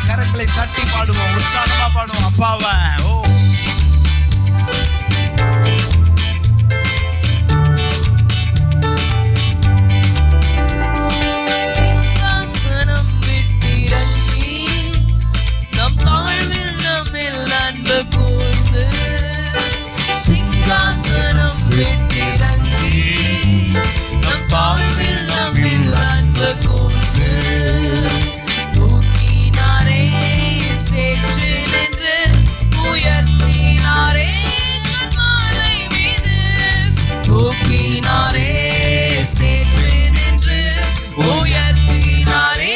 கரங்களை தட்டி பாடுவோம், உற்சாகமா பாடுவோம் அப்பாவை. ஓ சிங்காசனம் விட்டிறங்கி நம் வாழ்வில் நம்மில் அன்பு கூர்ந்து தூக்கினாரே சேற்று நின்று உயர்த்தினாரே கன்மாலை மீது தூக்கினாரே சேற்று நின்று உயர்த்தினாரே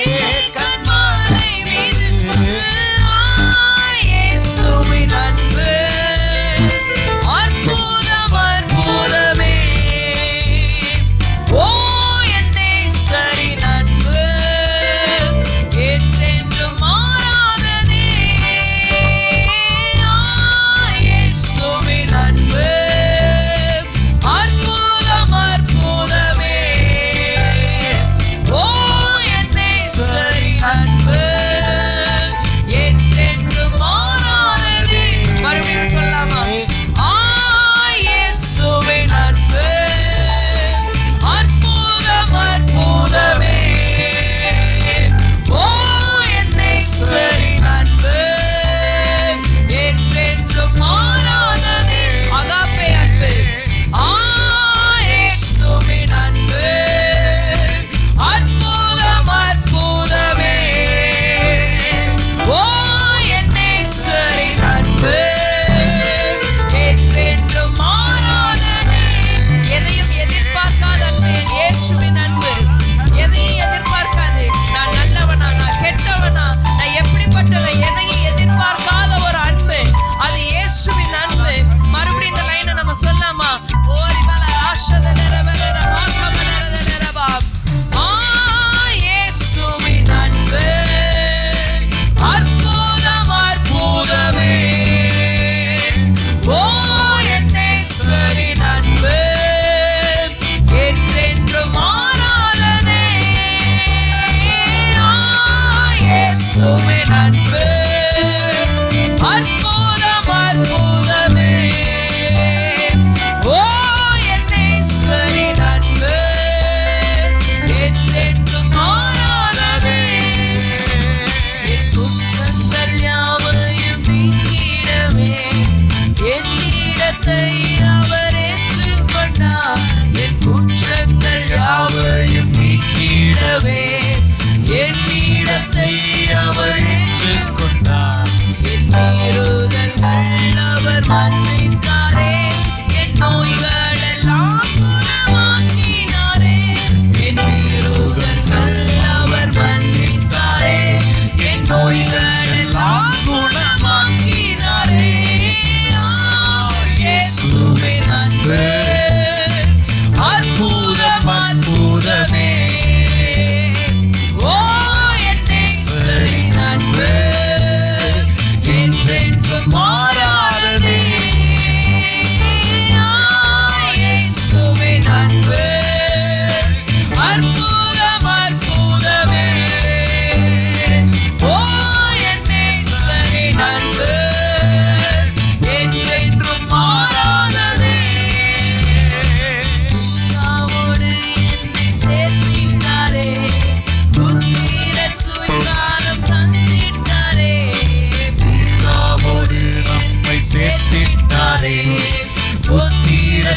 கன்மாலை மீது இயேசுவின் அன்பு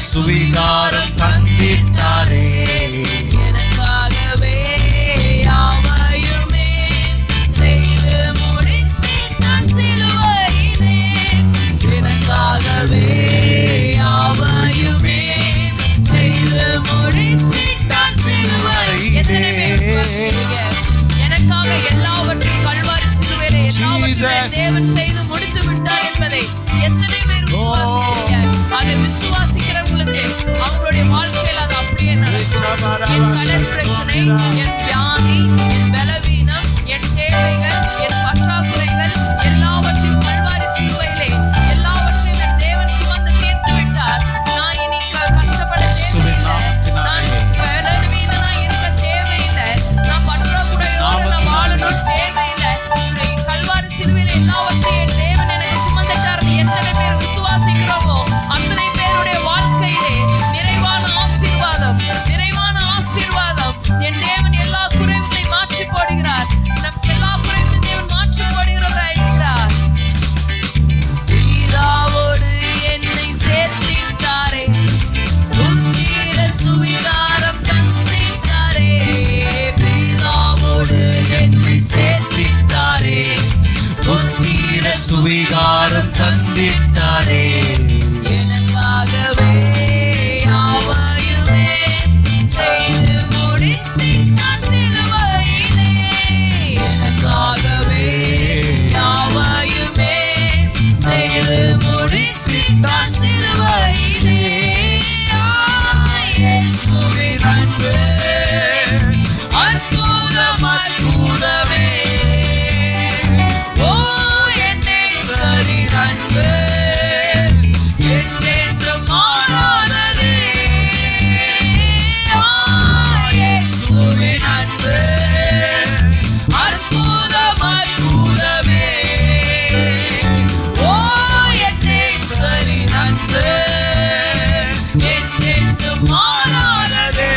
சுவிகாரம் தந்திட்டாரே எனக்காகவே யாவையுமே செய்து முடித்திட்டார் சிலுவையிலே எனக்காகவே யாவையுமே செய்து முடித்திட்டார் சிலுவையிலே. எத்தனை பேர் விசுவாசிக்கிறீங்க? எனக்காக எல்லாவற்றையும் கல்வாரி சிலுவையிலே எல்லாவற்றையும் தேவன் செய்து முடித்து விட்டார் என்பதை எத்தனை பேர் விசுவாசிக்கிறீங்க? அதை விசுவாசிக்கிறவங்களுக்கு அவங்களுடைய வாழ்க்கையில் அது அப்படியே நடக்கும். என் கடன் பிரச்சனை, என் வியாதி, என் பலவீனம், என் தேவைகள், என் பற்றாக்குறைகள் எல்லாவற்றையும் கல்வாரி சிலுவையிலே எல்லாவற்றையும் என் தேவன் சுமந்து தீர்த்து விட்டார். நான் இனி கஷ்டப்பட தேவையில்லை, நான் பலவீனனா இருக்க தேவையில்லை, நான் பற்றாக்குறையோடு நான் வாழணும் தேவையில்லை. கல்வாரி சுவிகாரம் தந்திட்டாரே. எனக்காகவே யாவையுமே செய்து முடித்திட்டார் சிலுவையிலே. எனக்காகவே யாவையுமே செய்து முடித்திட்டார் சிலுவையிலே. இயேசுவின் அன்பு அற்புதம் அற்புதமே. ஓ என் நேசரின் அன்பு என்றென்றும் மாறாததே. இயேசுவின் அன்பு அற்புதம் அற்புதமே. ஓ என் நேசரின் அன்பு என்றென்றும் மாறாததே.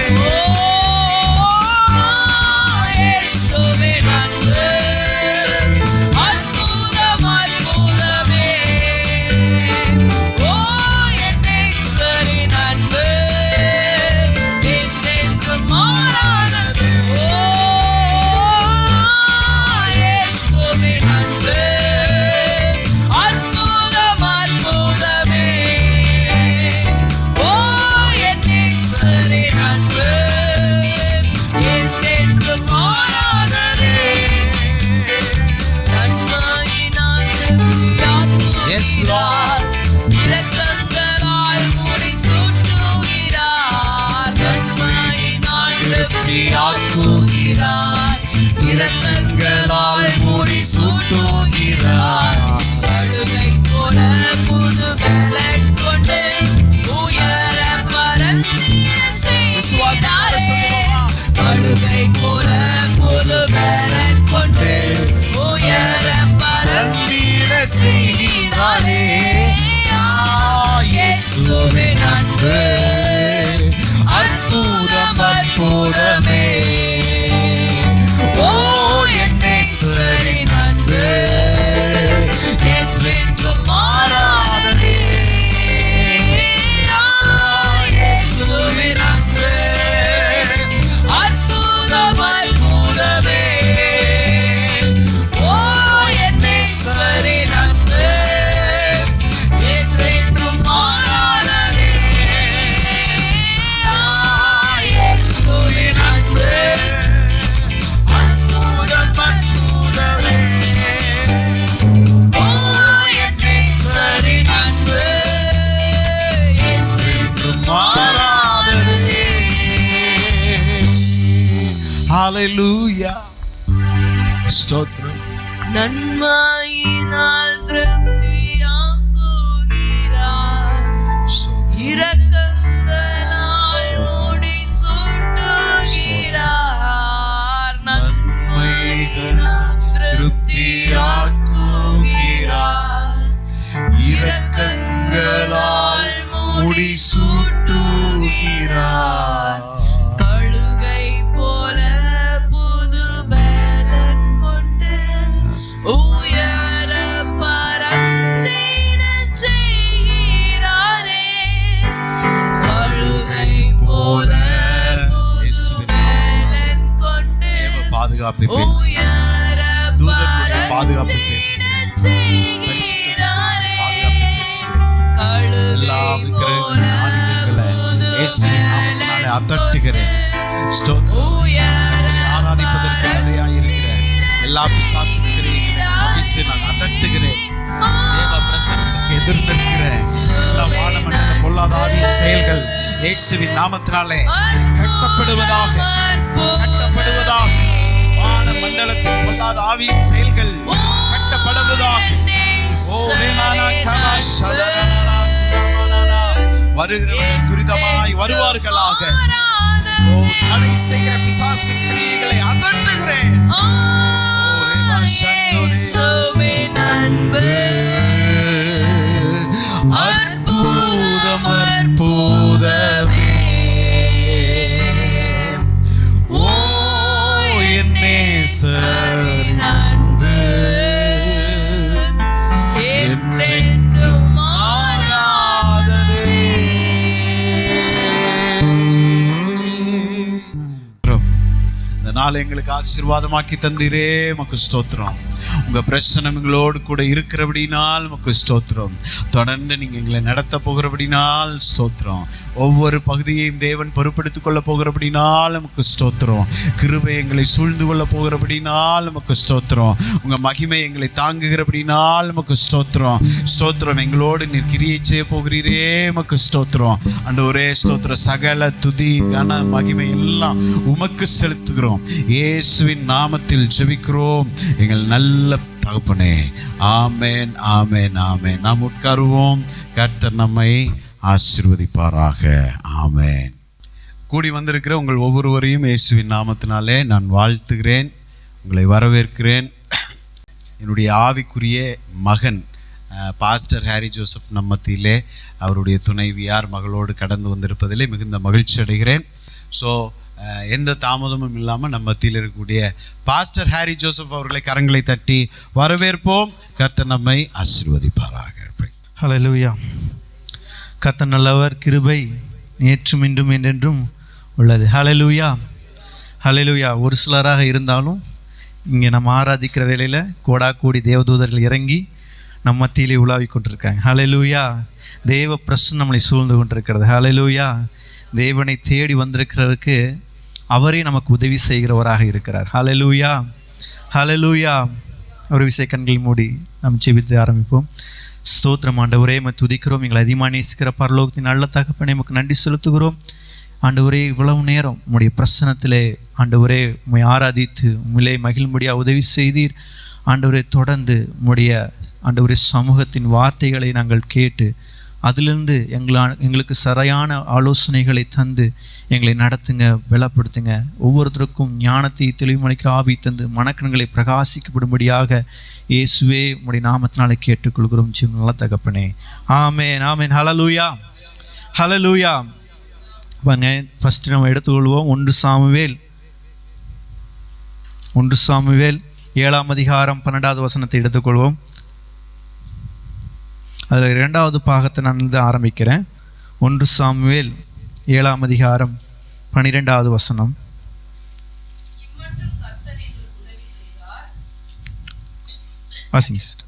இயேசுவின் அன்பு அற்புதம் அற்புதமே. ஓ என் நேசரின் அன்பு என்றென்றும் மாறாததே. இயேசுவின் அன்பு அற்புதம் அற்புதமே. ஓ என் நேசரின் அன்பு என்றென்றும் மாறாததே. நன்மையினால் திருப்தியாக்குகிறார். இரக்கங்களால் முடிசூட்டுகிறார். நன்மையினால் திருப்தியாக்குகிறார். இரக்கங்களால் முடிசூட்டுகிறார். கழுகை போல புது பலன் கொண்டு உயர பறந்திட செய்கிறாரே. கழுகை போல புது பலன் கொண்டு உயர பறந்திட செய்கிறாரே. இயேசுவின் அன்பு அற்புதம் அற்புதமே. ஓ என் நேசரின் அன்பு என்றென்றும் மாறாததே. இயேசுவின் அன்பு அற்புதம் அற்புதமே. ஓ என் நேசரின் அன்பு என்றென்றும் மாறாததே. இயேசுவின் அன்பு அற்புதம் அற்புதமே. ஓ என் நேசரின் அன்பு என்றென்றும் மாறாததே. ஹalleluya. ஸ்தோத்திரம். நன்மையினால் திருப்தியாக்குகிறார். ஸ்தோத்திரம். இரக்கங்களால் முடிசூட்டுகிறார். நன்மையினால் திருப்தியாக்குகிறார். இரக்கங்களால் முடிசூட்டுகிறார். கழுகை போல புது பலன் கொண்டு உயர பறந்திட செய்கிறாரே. கழுகை போல புது பலன் கொண்டு பாதுகாப்பை பேசு. உயர தூதர்களுடைய பாதுகாப்பை பேசு. பறந்திட செய்கிறாரே. பாதுகாப்பை பேசு. எல்லா கழுகை போல விக்கிரகங்களை இயேசுவின் நாமத்தினாலே அதட்டுகிறேன். ஸ்தோத்திரம். உயர ஆராதிப்பதற்கு தடையாய் இருக்கிற எல்லா பிசாசின் கிரியைகளை சபித்து நான் அதட்டுகிறேன். தேவ பிரசன்னத்துக்கு எதிர் நிற்கிற எல்லா வானமண்டல பொல்லாத ஆவியின் செயல்கள் இயேசுவின் நாமத்தினாலே கட்டப்படுவதாக, கட்டப்படுவதாக. வானமண்டலத்தின் பொல்லாத ஆவியின் செயல்கள் கட்டப்படுவதாக. ஓ ரேமானா கமா ஷலரனா வருகிறவர்கள் துரிதமாய் வருவார்களாக. ஓ தடை செய்கிற பிசாசின் கிரியைகளை அதட்டுகிறேன். ஓ ரேமா இயேசுவின் அன்பு அற்புதம் அற்புதமே. ஓ என் நேசரின் அன்பு என்றென்றும் மாறாததே. இந்த நாள் எங்களுக்கு ஆசீர்வாதமாக்கி தந்தீரே, உமக்கு ஸ்தோத்திரம். உங்கள் பிரச்சனை எங்களோடு கூட இருக்கிறபடினால் உமக்கு ஸ்தோத்திரம். தொடர்ந்து நீங்கள் எங்களை நடத்த போகிறபடினால் ஸ்தோத்திரம். ஒவ்வொரு பகுதியையும் தேவன் பொறுப்படுத்திக் கொள்ள போகிறபடினால் உமக்கு ஸ்தோத்திரம். கிருபை எங்களை சூழ்ந்து கொள்ள போகிறபடினால் உமக்கு ஸ்தோத்திரம். உங்கள் மகிமை எங்களை தாங்குகிறபடினால் உமக்கு ஸ்தோத்திரம். ஸ்தோத்திரம். எங்களோடு நீர் கிரியை செய்ய போகிறீரே உமக்கு ஸ்தோத்திரம். ஆண்டவரே ஸ்தோத்திரம். சகல துதி கன மகிமை எல்லாம் உமக்கு செலுத்துகிறோம். இயேசுவின் நாமத்தில் ஜெபிக்கிறோம் எங்கள் நல்ல தகப்பனே. ஆமென், ஆமென், ஆமென். நாம் உட்காருவோம். கர்த்தர் நம்மை ஆசீர்வதிப்பாராக. ஆமென். கூடி வந்திருக்கிற உங்கள் ஒவ்வொருவரையும் இயேசுவின் நாமத்தினாலே நான் வாழ்த்துகிறேன், உங்களை வரவேற்கிறேன். என்னுடைய ஆவிக்குரிய மகன் பாஸ்டர் ஹாரி ஜோசப் நம் மத்தியிலே அவருடைய துணைவியார் மகளோடு கடந்து வந்திருப்பதிலே மிகுந்த மகிழ்ச்சி அடைகிறேன். ஸோ எந்த தாமதமும் இல்லாமல் நம்ம மத்தியில் இருக்கக்கூடிய பாஸ்டர் ஹாரி ஜோசப் அவர்களை கரங்களை தட்டி வரவேற்போம். கர்த்தர் நம்மை ஆசீர்வதிப்பாராக. ஹல்லேலூயா. கர்த்தர் நல்லவர், கிருபை நேற்றும் இன்றும் என்றென்றும் உள்ளது. ஹல்லேலூயா, ஹல்லேலூயா. ஒரு சிலராக இருந்தாலும் இங்கே நம்ம ஆராதிக்கிற வேளையில் கோடாக்கூடி தேவதூதர்கள் இறங்கி நம்ம மத்தியிலே உலாவி கொண்டிருக்காங்க. ஹல்லேலூயா. தேவ பிரசன்னம் நம்மளை சூழ்ந்து கொண்டிருக்கிறது. ஹல்லேலூயா. தேவனை தேடி வந்திருக்கிறவருக்கு அவரே நமக்கு உதவி செய்கிறவராக இருக்கிறார். ஹல்லேலூயா, ஹல்லேலூயா. ஒரு விசை கண்கள் மூடி நாம் ஜெபித்து ஆரம்பிப்போம். ஸ்தோத்திரம் ஆண்டவரே, உம்மை துதிக்கிறோம். எங்களை அதிகமாக நேசிக்கிற பரலோகத்தின் நல்ல தகப்பனே, உமக்கு நன்றி செலுத்துகிறோம். ஆண்டவரே, இவ்வளவு நேரம் உம்முடைய பிரசன்னத்திலே ஆண்டவரே உம்மை ஆராதித்து உம்மிலே மகிழ்ம்படியாக உதவி செய்தீர். ஆண்டவரே, தொடர்ந்து உம்முடைய ஆண்டவரே சமூகத்தின் வார்த்தைகளை நாங்கள் கேட்டு அதிலிருந்து எங்களுக்கு சரியான ஆலோசனைகளை தந்து எங்களை நடத்துங்க, பலப்படுத்துங்க. ஒவ்வொருத்தருக்கும் ஞானத்தை தெளிவுமளிக்க ஆவி தந்து மனக்கண்களை பிரகாசிக்கப்படும்படியாக இயேசுவே உம்முடைய நாமத்தினாலே கேட்டுக்கொள்கிறோம். நல்ல தகப்பனே. ஆமென், ஆமென். ஹல்லேலூயா, ஹல்லேலூயா. வாங்க ஃபஸ்ட்டு நம்ம எடுத்துக்கொள்வோம் 1 சாமுவேல் 7ஆம் அதிகாரம் 12வது வசனத்தை எடுத்துக்கொள்வோம். அதில் 2வது பாகத்தை நான் ஆரம்பிக்கிறேன். 1 சாமுவேல் 7ஆம் அதிகாரம் 12வது வசனம். வாசிங்க சிஸ்டர்.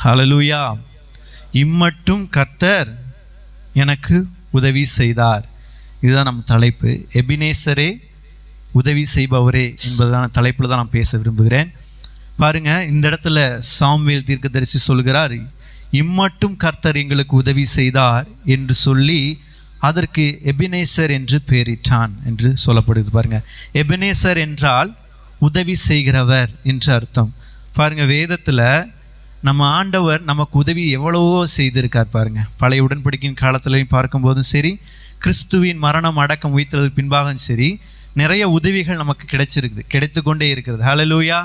ஹல்லேலூயா. இம்மட்டும் கர்த்தர் எனக்கு உதவி செய்தார். இதுதான் நம்ம தலைப்பு. எபினேசரே, உதவி செய்பவரே என்பதான தலைப்பில் தான் நான் பேச விரும்புகிறேன். பாருங்க, இந்த இடத்துல சாமுவேல் தீர்க்கதரிசி சொல்கிறார், இம்மட்டும் கர்த்தர் எங்களுக்கு உதவி செய்தார் என்று சொல்லி அதற்கு எபினேசர் என்று பெயரிட்டான் என்று சொல்லப்படுது. பாருங்க, எபினேசர் என்றால் உதவி செய்கிறவர் என்று அர்த்தம். பாருங்க, வேதத்தில் நம்ம ஆண்டவர் நமக்கு உதவி எவ்வளவோ செய்திருக்கார். பாருங்க, பழைய உடன்படிக்கையின் காலத்திலையும் பார்க்கும்போதும் சரி, கிறிஸ்துவின் மரணம் அடக்கம் உயிர்த்தெழுதலுக்கு பின்பாகவும் சரி, நிறைய உதவிகள் நமக்கு கிடைத்து கொண்டே இருக்கிறது. ஹல்லேலூயா.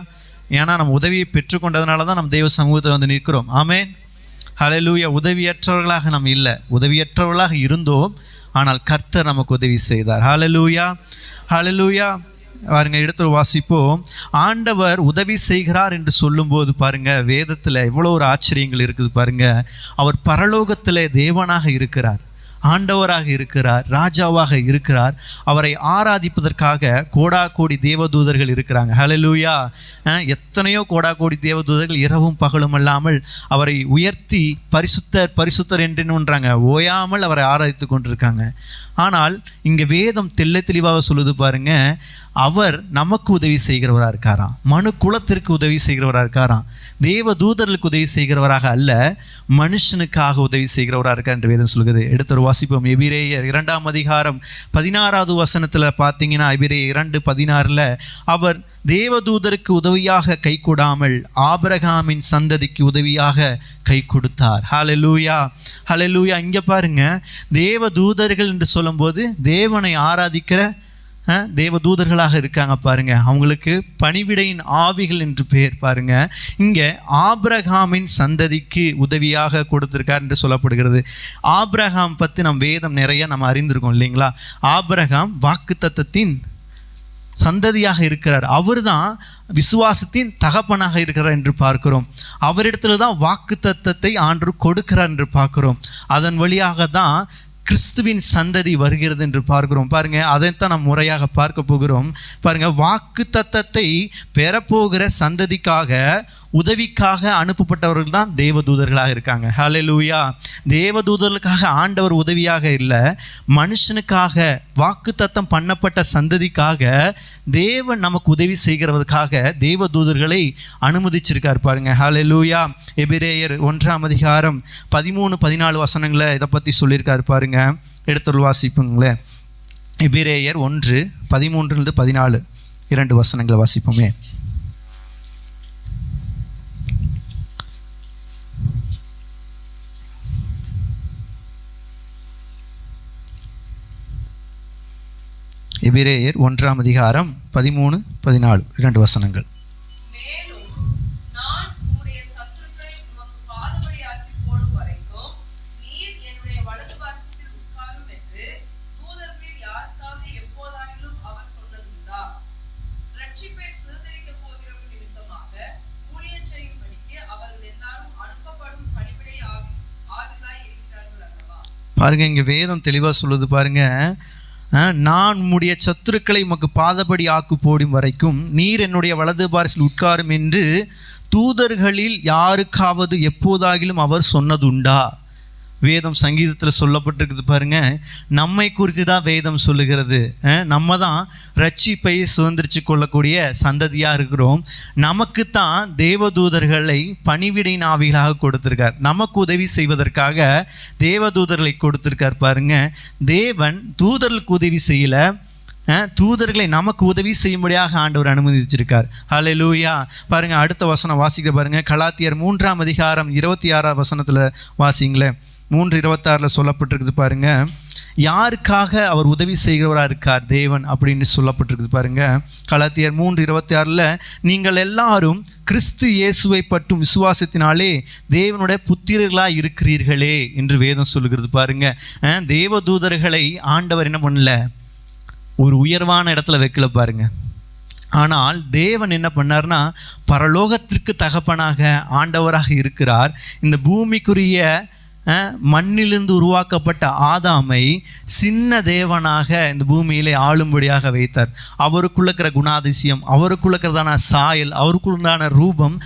ஏன்னா நம்ம உதவியை பெற்றுக்கொண்டதுனால தான் நம்ம தெய்வ சமூகத்தில் வந்து நிற்கிறோம். ஆமென், ஹல்லேலூயா. உதவியற்றவர்களாக நம்ம இல்லை, உதவியற்றவர்களாக இருந்தோம், ஆனால் கர்த்தர் நமக்கு உதவி செய்தார். ஹல்லேலூயா, ஹல்லேலூயா. பாருங்க, எடுத்து வாசிப்போம். ஆண்டவர் உதவி செய்கிறார் என்று சொல்லும்போது பாருங்க, வேதத்தில் எவ்வளோ ஒரு ஆச்சரியங்கள் இருக்குது. பாருங்க, அவர் பரலோகத்தில் தேவனாக இருக்கிறார், ஆண்டவராக இருக்கிறார், ராஜாவாக இருக்கிறார். அவரை ஆராதிப்பதற்காக கோடாகோடி தேவதூதர்கள் இருக்கிறாங்க. ஹல்லேலூயா. எத்தனையோ கோடாகோடி தேவதூதர்கள் இரவும் பகலும் அல்லாமல் அவரை உயர்த்தி பரிசுத்தர் பரிசுத்தர் என்றுன்றாங்க, ஓயாமல் அவரை ஆராதித்து கொண்டிருக்காங்க. ஆனால் இங்கே வேதம் தெளிவாக சொல்லுது பாருங்க, அவர் நமக்கு உதவி செய்கிறவராக இருக்காராம், மனு குலத்திற்கு உதவி செய்கிறவராக இருக்காராம். தேவ தூதர்களுக்கு உதவி செய்கிறவராக அல்ல, மனுஷனுக்காக உதவி செய்கிறவராக இருக்கார் என்று வேதம் சொல்கிறது. எடுத்து வாசிப்போம். எபிரேயர் 2ஆம் அதிகாரம் 16வது வசனத்தில் பார்த்தீங்கன்னா, எபிரேயர் 2:16 அவர் தேவதூதருக்கு உதவியாக கை கொடாமல் ஆபிரகாமின் சந்ததிக்கு உதவியாக கை கொடுத்தார். ஹல்லேலூயா, ஹல்லேலூயா. இங்கே பாருங்க, தேவதூதர்கள் என்று சொல்லும்போது தேவனை ஆராதிக்கிற தேவதூதர்களாக இருக்காங்க. பாருங்க, அவங்களுக்கு பணிவிடையின் ஆவிகள் என்று பெயர். பாருங்க, இங்கே ஆபிரகாமின் சந்ததிக்கு உதவியாக கொடுத்திருக்கார் என்று சொல்லப்படுகிறது. ஆபிரகாம் பற்றி நம் வேதம் நிறைய நம்ம அறிந்திருக்கோம் இல்லைங்களா? ஆபிரகாம் வாக்குத்தத்தத்தின் சந்ததியாக இருக்கிறார். அவர் தான் விசுவாசத்தின் தகப்பனாக இருக்கிறார் என்று பார்க்கிறோம். அவரிடத்துல தான் வாக்குத்தத்தத்தை ஆண்டு கொடுக்கிறார் என்று பார்க்கிறோம். அதன் வழியாக தான் கிறிஸ்துவின் சந்ததி வருகிறது என்று பார்க்கிறோம். பாருங்க, அதைத்தான் நாம் முறையாக பார்க்க போகிறோம். பாருங்க, வாக்கு தத்தத்தை பெறப்போகிற சந்ததிக்காக உதவிக்காக அனுப்பப்பட்டவர்கள் தான் தேவதூதர்களாக இருக்காங்க. ஹல்லேலூயா. தேவதூதர்களுக்காக ஆண்டவர் உதவியாக இல்லை, மனுஷனுக்காக வாக்குத்தத்தம் பண்ணப்பட்ட சந்ததிக்காக தேவன் நமக்கு உதவி செய்கிறதுக்காக தேவதூதர்களை அனுமதிச்சிருக்கார். பாருங்க, ஹல்லேலூயா. எபிரேயர் 1 13-14 வசனங்களை இதை பற்றி சொல்லியிருக்காரு. பாருங்க, எடுத்து வாசிப்புங்களேன். எபிரேயர் 1:13-14 2 வசனங்களை வாசிப்போமே. எபிரேயர் 1:13-14 2 வசனங்கள். மேலும் நான் உம்முடைய சத்துருக்களை உமக்கு பாதபடியாக்கி போடும் வரைக்கும் நீர் என்னுடைய வலது பார்சத்தில் உட்காரும் என்று தூதர்களில் யாருக்காவது எப்போதாயிலும் அவர் சொன்னதுண்டா? ரட்சிப்பை சுதந்தரிக்கப் போகிறவர்கள் நிமித்தமாக ஊழியம் செய்யும்படிக்கு அவர்கள் எல்லாரும் அனுப்பப்படும் பணிவிடை ஆவிகளாய் இருக்கிறார்கள் அல்லவா? பாருங்க, இங்க வேதம் தெளிவா சொல்லுது. பாருங்க, நான் உம்முடைய சத்துருக்களை உமக்கு பாதபடி ஆக்கு போடும் வரைக்கும் நீர் என்னுடைய வலது பாரசில் உட்காரும் என்று தூதர்களில் யாருக்காவது எப்போதாகிலும் அவர் சொன்னதுண்டா? வேதம் சங்கீதத்தில் சொல்லப்பட்டிருக்குது. பாருங்க, நம்மை குறித்து தான் வேதம் சொல்லுகிறது. நம்ம தான் ரட்சிப்பை சுதந்திரிச்சு கொள்ளக்கூடிய சந்ததியாக இருக்கிறோம். நமக்கு தான் தேவதூதர்களை பணிவிடையின் ஆவிகளாக கொடுத்திருக்கார். நமக்கு உதவி செய்வதற்காக தேவதூதர்களை கொடுத்திருக்கார். பாருங்க, தேவன் தூதர்களுக்கு உதவி செய்யல, தூதர்களை நமக்கு உதவி செய்யும்படியாக ஆண்டவர் அனுமதிச்சிருக்கார். ஹல்லேலூயா. பாருங்க, அடுத்த வசனம் வாசிக்க பாருங்க. கலாத்தியர் 3:26 வசனத்தில் வாசிங்களேன். 3:26 சொல்லப்பட்டிருக்குது. பாருங்க, யாருக்காக அவர் உதவி செய்கிறவராக இருக்கார் தேவன் அப்படின்னு சொல்லப்பட்டிருக்குது. பாருங்க, கலாத்தியர் 3:26 நீங்கள் எல்லாரும் கிறிஸ்து இயேசுவை பற்றும் விசுவாசத்தினாலே தேவனுடைய புத்திரர்களாக இருக்கிறீர்களே என்று வேதம் சொல்லுகிறது. பாருங்க, தேவதூதர்களை ஆண்டவர் என்ன பண்ணல, ஒரு உயர்வான இடத்துல வைக்கல. பாருங்க, ஆனால் தேவன் என்ன பண்ணார்னா பரலோகத்திற்கு தகப்பனாக ஆண்டவராக இருக்கிறார். இந்த பூமிக்குரிய மண்ணிலிருந்து உருவாக்கப்பட்ட ஆதாமை சின்ன தேவனாக இந்த பூமியிலே ஆளும்படியாக வைத்தார். அவருக்குள்ள இருக்கிற குணாதிசயம், அவருக்குள்ள இருக்கிறதான சாயல், அவருக்குள்ளான ரூபம்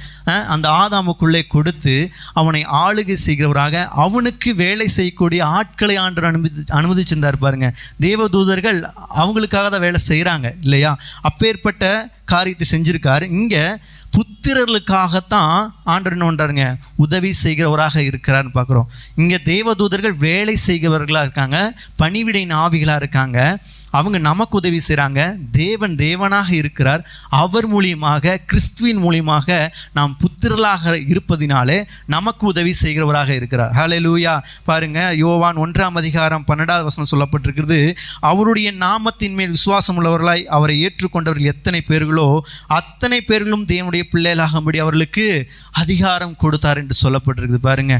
அந்த ஆதாமுக்குள்ளே கொடுத்து அவனை ஆளுகை செய்கிறவராக, அவனுக்கு வேலை செய்யக்கூடிய ஆட்களை ஆண்டவர் அனுமதிச்சிருந்தார். பாருங்க, தேவதூதர்கள் அவங்களுக்காக தான் வேலை செய்கிறாங்க இல்லையா? அப்பேற்பட்ட காரியத்தை செஞ்சிருக்காரு. இங்கே புத்திரர்களுக்காகத்தான் ஆண்டவர் என்ன பண்ணுறாருங்க, உதவி செய்கிறவராக இருக்கிறார்னு பார்க்குறோம். இங்கே தேவதூதர்கள் வேலை செய்கிறவர்களாக இருக்காங்க, பணிவிடையின் ஆவிகளாக இருக்காங்க. அவங்க நமக்கு உதவி செய்கிறாங்க. தேவன் தேவனாக இருக்கிறார். அவர் மூலியமாக, கிறிஸ்துவின் மூலியமாக நாம் புத்திரர்களாக இருப்பதினாலே நமக்கு உதவி செய்கிறவராக இருக்கிறார். ஹல்லேலூயா. பாருங்க, யோவான் 1:12 சொல்லப்பட்டிருக்கிறது. அவருடைய நாமத்தின் மேல் விசுவாசம் உள்ளவர்களாய் அவரை ஏற்றுக்கொண்டவர்கள் எத்தனை பேர்களோ அத்தனை பேர்களும் தேவனுடைய பிள்ளைகளாகும்படி அவர்களுக்கு அதிகாரம் கொடுத்தார் என்று சொல்லப்பட்டிருக்குது. பாருங்க,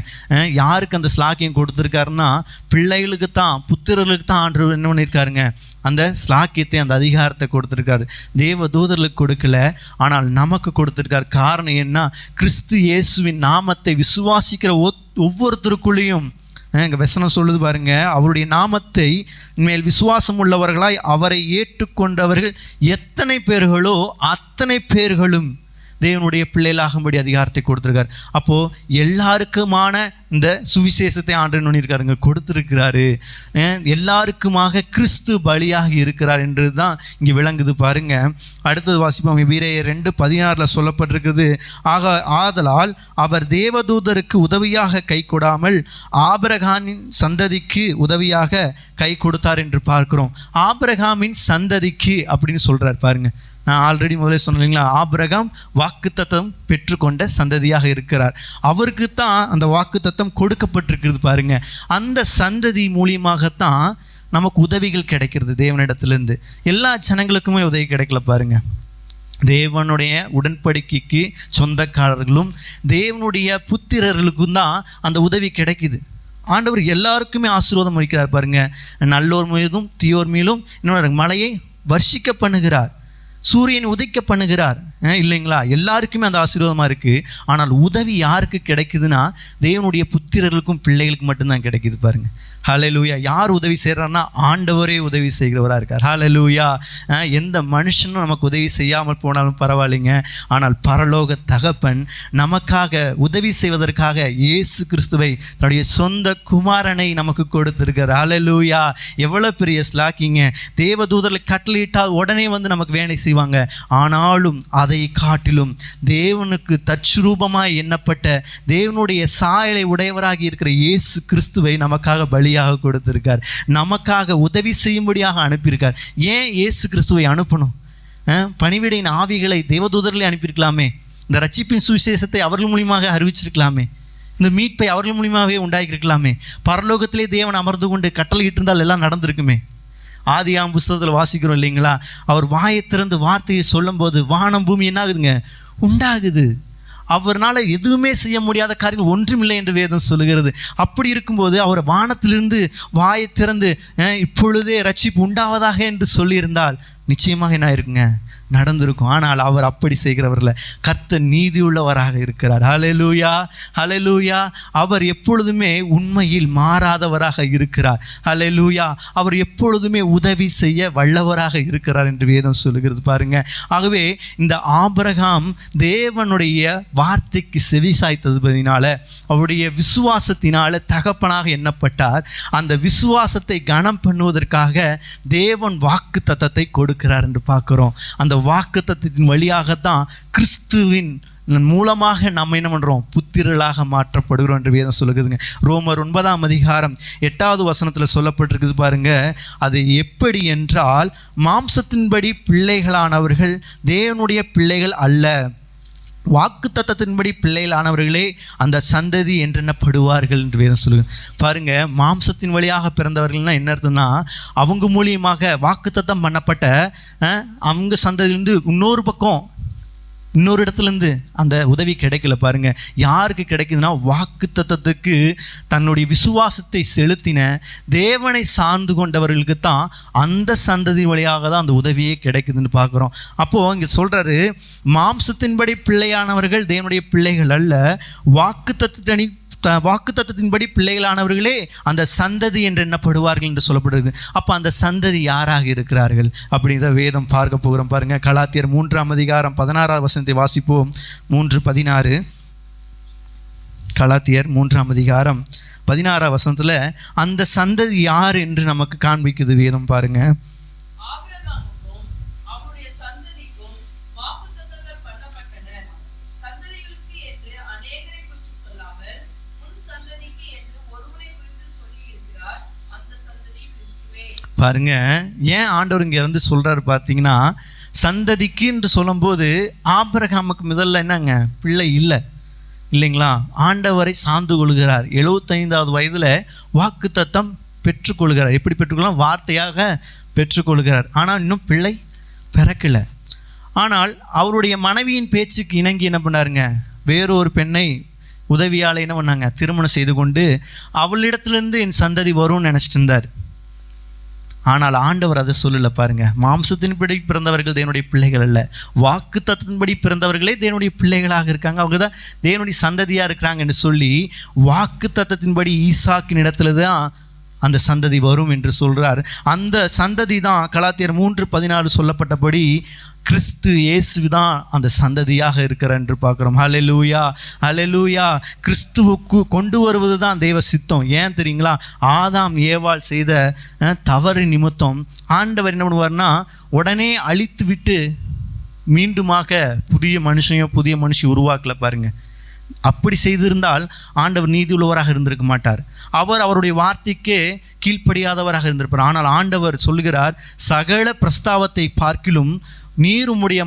யாருக்கு அந்த ஸ்லாக்கியம் கொடுத்துருக்காருன்னா பிள்ளைகளுக்கு தான், புத்திரர்களுக்கு தான் ஆண்டவர் என்ன பண்ணியிருக்காருங்க, அந்த ஸ்லாக்கியத்தை, அந்த அதிகாரத்தை கொடுத்துருக்காரு. தேவ தூதர்களுக்கு கொடுக்கல, ஆனால் நமக்கு கொடுத்துருக்கார். காரணம் என்ன? கிறிஸ்து இயேசுவின் நாமத்தை விசுவாசிக்கிற ஒவ்வொருத்தருக்குள்ளேயும் இங்கே வசனம் சொல்லுது பாருங்க, அவருடைய நாமத்தை மேல் விசுவாசம் உள்ளவர்களாய் அவரை ஏற்றுக்கொண்டவர்கள் எத்தனை பேர்களோ அத்தனை பேர்களும் தேவனுடைய பிள்ளைகளாகும்படி அதிகாரத்தை கொடுத்துருக்காரு. அப்போது எல்லாருக்குமான இந்த சுவிசேஷத்தை ஆண்டு நுண்ணிருக்காருங்க, கொடுத்துருக்கிறாரு. எல்லாருக்குமாக கிறிஸ்து பலியாக இருக்கிறார் என்று தான் இங்கே விளங்குது. பாருங்க, அடுத்தது வாசிப்போம். எபிரேயர் 2:16 சொல்லப்பட்டிருக்கிறது. ஆதலால் அவர் தேவதூதருக்கு உதவியாக கை கொடாமல் ஆபிரகாமின் சந்ததிக்கு உதவியாக கை கொடுத்தார் என்று பார்க்கிறோம். ஆபிரகாமின் சந்ததிக்கு அப்படின்னு சொல்றார். பாருங்க, நான் ஆல்ரெடி முதல்ல சொன்னேன் இல்லைங்களா, ஆபிரகாம் வாக்குத்தத்தம் பெற்றுக்கொண்ட சந்ததியாக இருக்கிறார். அவருக்கு தான் அந்த வாக்குத்தத்தம் கொடுக்கப்பட்டிருக்கிறது. பாருங்க, அந்த சந்ததி மூலியமாகத்தான் நமக்கு உதவிகள் கிடைக்கிறது தேவனிடத்திலிருந்து. எல்லா ஜனங்களுக்குமே உதவி கிடைக்கல. பாருங்க, தேவனுடைய உடன்படிக்கைக்கு சொந்தக்காரர்களும் தேவனுடைய புத்திரர்களுக்கும் தான் அந்த உதவி கிடைக்குது. ஆண்டவர் எல்லாருக்குமே ஆசீர்வாதம் அளிக்கிறார். பாருங்க, நல்லோர் மீதும் தீயோர் மீதும் இன்னொரு மழையை வர்ஷிக்க பண்ணுகிறார், சூரியன் உதிக்க பண்ணுகிறார் இல்லைங்களா? எல்லாருக்குமே அந்த ஆசீர்வாதமாக இருக்குது. ஆனால் உதவி யாருக்கு கிடைக்குதுன்னா தேவனுடைய புத்திரர்களுக்கும் பிள்ளைகளுக்கு மட்டும்தான் கிடைக்குது. பாருங்கள், ஹல்லேலூயா. யார் உதவி செய்கிறார்னா ஆண்டவரே உதவி செய்கிறவராக இருக்கார். ஹல்லேலூயா. எந்த மனுஷனும் நமக்கு உதவி செய்யாமல் போனாலும் பரவாயில்லைங்க, ஆனால் பரலோக தகப்பன் நமக்காக உதவி செய்வதற்காக இயேசு கிறிஸ்துவை தன்னுடைய சொந்த குமாரனை நமக்கு கொடுத்திருக்கார். ஹல்லேலூயா. எவ்வளோ பெரிய ஸ்லாக்கிங்க. தேவதூதர்களை கட்டளையிட்டால் உடனே வந்து நமக்கு வேலை செய்வாங்க. ஆனாலும் அதை காட்டிலும் தேவனுக்கு தற்ரூபமாய் எண்ணப்பட்ட தேவனுடைய சாயலை உடையவராகி இருக்கிற இயேசு கிறிஸ்துவை நமக்காக பலியாக கொடுத்திருக்கார். நமக்காக உதவி செய்யும்படியாக அனுப்பியிருக்கார். ஏன் இயேசு கிறிஸ்துவை அனுப்பணும்? பணிவிடையின் ஆவிகளை தேவதூதர்களை அனுப்பியிருக்கலாமே. இந்த ரட்சிப்பின் சுவிசேஷத்தை அவர்கள் மூலியமாக அறிவிச்சிருக்கலாமே. இந்த மீட்பை அவர்கள் மூலியமாகவே உண்டாக்கியிருக்கலாமே. பரலோகத்திலே தேவன் அமர்ந்து கொண்டு கட்டளையிட்டு இருந்தால் எல்லாம் நடந்திருக்குமே. ஆதியாகமம் புஸ்தகத்தில் வாசிக்கிறோம் இல்லைங்களா? அவர் வாயை திறந்து வார்த்தையை சொல்லும் போது வானம் பூமி என்ன ஆகுதுங்க? உண்டாகுது. அவர்னால எதுவுமே செய்ய முடியாத காரியங்கள் ஒன்றுமில்லை என்று வேதம் சொல்லுகிறது. அப்படி இருக்கும்போது அவர் வானத்திலிருந்து வாயை திறந்து இப்பொழுதே ரட்சிப்பு உண்டாவதாக என்று சொல்லியிருந்தால் நிச்சயமாக என்ன இருக்குங்க? நடந்திருக்கும். ஆனால் அவர் அப்படி செய்கிறவர்ல கர்த்தர் நீதி உள்ளவராக இருக்கிறார். ஹல்லேலூயா, ஹல்லேலூயா. அவர் எப்பொழுதுமே உண்மையில் மாறாதவராக இருக்கிறார். ஹல்லேலூயா. அவர் எப்பொழுதுமே உதவி செய்ய வல்லவராக இருக்கிறார் என்று வேதம் சொல்லுகிறது பாருங்க. ஆகவே இந்த ஆபிரகாம் தேவனுடைய வார்த்தைக்கு செவி சாய்த்ததுனால அவருடைய விசுவாசத்தினால தகப்பனாக எண்ணப்பட்டார். அந்த விசுவாசத்தை கனம் பண்ணுவதற்காக தேவன் வாக்கு தத்தத்தை கொடுக்கிறார் என்று பார்க்கிறோம். அந்த வாக்கு தத்தத்தின் வழியாகத்தான் கிறிஸ்துவின் மூலமாக நம்ம என்ன பண்ணுறோம்? புத்திரர்களாக மாற்றப்படுகிறோம் என்று வேதம் சொல்லுகிறதுங்க. ரோமர் 9:8 சொல்லப்பட்டிருக்குது பாருங்க. அது எப்படி என்றால், மாம்சத்தின்படி பிள்ளைகளானவர்கள் தேவனுடைய பிள்ளைகள் அல்ல, வாக்கு தத்தத்தின்படி பிள்ளைகளானவர்களே அந்த சந்ததி என்றெண்ணப்படுவார்கள் என்று வேதம் சொல்லுங்க பாருங்க. மாம்சத்தின் வழியாக பிறந்தவர்கள்னா என்ன அர்த்தம்னா, அவங்க மூலியமாக வாக்கு தத்தம் பண்ணப்பட்ட அவங்க சந்ததியிலிருந்து இன்னொரு இடத்துலேருந்து அந்த உதவி கிடைக்கல பாருங்க. யாருக்கு கிடைக்குதுன்னா, வாக்கு தத்தத்துக்கு தன்னுடைய விசுவாசத்தை செலுத்தின தேவனை சார்ந்து கொண்டவர்களுக்கு தான் அந்த சந்ததி வழியாக தான் அந்த உதவியே கிடைக்குதுன்னு பார்க்குறோம். அப்போது இங்கே சொல்கிறாரு, மாம்சத்தின்படி பிள்ளையானவர்கள் தேவனுடைய பிள்ளைகள் அல்ல, வாக்கு தத்தத்தின்படி பிள்ளைகளானவர்களே அந்த சந்ததி என்று எண்ணப்படுவார்கள் என்று சொல்லப்படுகிறது. அப்போ அந்த சந்ததி யாராக இருக்கிறார்கள் அப்படிங்கிற வேதம் பார்க்க போகிறோம் பாருங்க. கலாத்தியர் 3:16 வாசிப்போம். 3:16. கலாத்தியர் 3:16 அந்த சந்ததி யார் என்று நமக்கு காண்பிக்குது வேதம் பாருங்க. பாருங்க, ஏன் ஆண்டவர் இங்கே வந்து சொல்கிறாரு பார்த்தீங்கன்னா, சந்ததிக்கு என்று சொல்லும்போது ஆபிரகாமுக்கு முதல்ல என்னங்க? பிள்ளை இல்லைங்களா? ஆண்டவரை சார்ந்து கொள்கிறார். 75வது வயதில் வாக்கு தத்தம் பெற்றுக்கொள்கிறார். எப்படி பெற்றுக்கொள்ளலாம்? வார்த்தையாக பெற்றுக்கொள்கிறார். ஆனால் இன்னும் பிள்ளை பிறக்கலை. ஆனால் அவருடைய மனைவியின் பேச்சுக்கு இணங்கி என்ன பண்ணாருங்க? வேறொரு பெண்ணை உதவியால் என்ன பண்ணாங்க? திருமணம் செய்து கொண்டு அவளிடத்துலேருந்து என் சந்ததி வரும்னு நினச்சிட்டு இருந்தார். ஆனால் ஆண்டவர் அதை சொல்லலை பாருங்க. மாம்சத்தின்படி பிறந்தவர்கள் தேவனுடைய பிள்ளைகள் அல்ல, வாக்கு தத்தத்தின்படி பிறந்தவர்களே தேவனுடைய பிள்ளைகளாக இருக்காங்க. அவங்க தான் தேவனுடைய சந்ததியாக இருக்கிறாங்க என்று சொல்லி வாக்கு தத்தத்தின்படி ஈசாக்கின் இடத்துல தான் அந்த சந்ததி வரும் என்று சொல்கிறார். அந்த சந்ததி தான் கலாத்தியர் 3:14 சொல்லப்பட்டபடி கிறிஸ்து இயேசு தான் அந்த சந்ததியாக இருக்கிறார் என்று பார்க்குறோம். ஹல்லேலூயா, ஹல்லேலூயா. கிறிஸ்துவுக்கு கொண்டு வருவது தான் தெய்வ சித்தம். ஏன் தெரியுங்களா? ஆதாம் ஏவாள் செய்த தவறு நிமித்தம் ஆண்டவர் என்ன பண்ணுவார்னா, உடனே அழித்து விட்டு மீண்டுமாக புதிய மனுஷி உருவாக்கல பாருங்க. அப்படி செய்திருந்தால் ஆண்டவர் நீதி உள்ளவராக இருந்திருக்க மாட்டார். அவருடைய வார்த்தைக்கே கீழ்ப்படியாதவராக இருந்திருப்பார். ஆனால் ஆண்டவர் சொல்லுகிறார், சகல பிரஸ்தாவத்தை பார்க்கிலும் நீர் உம்முடைய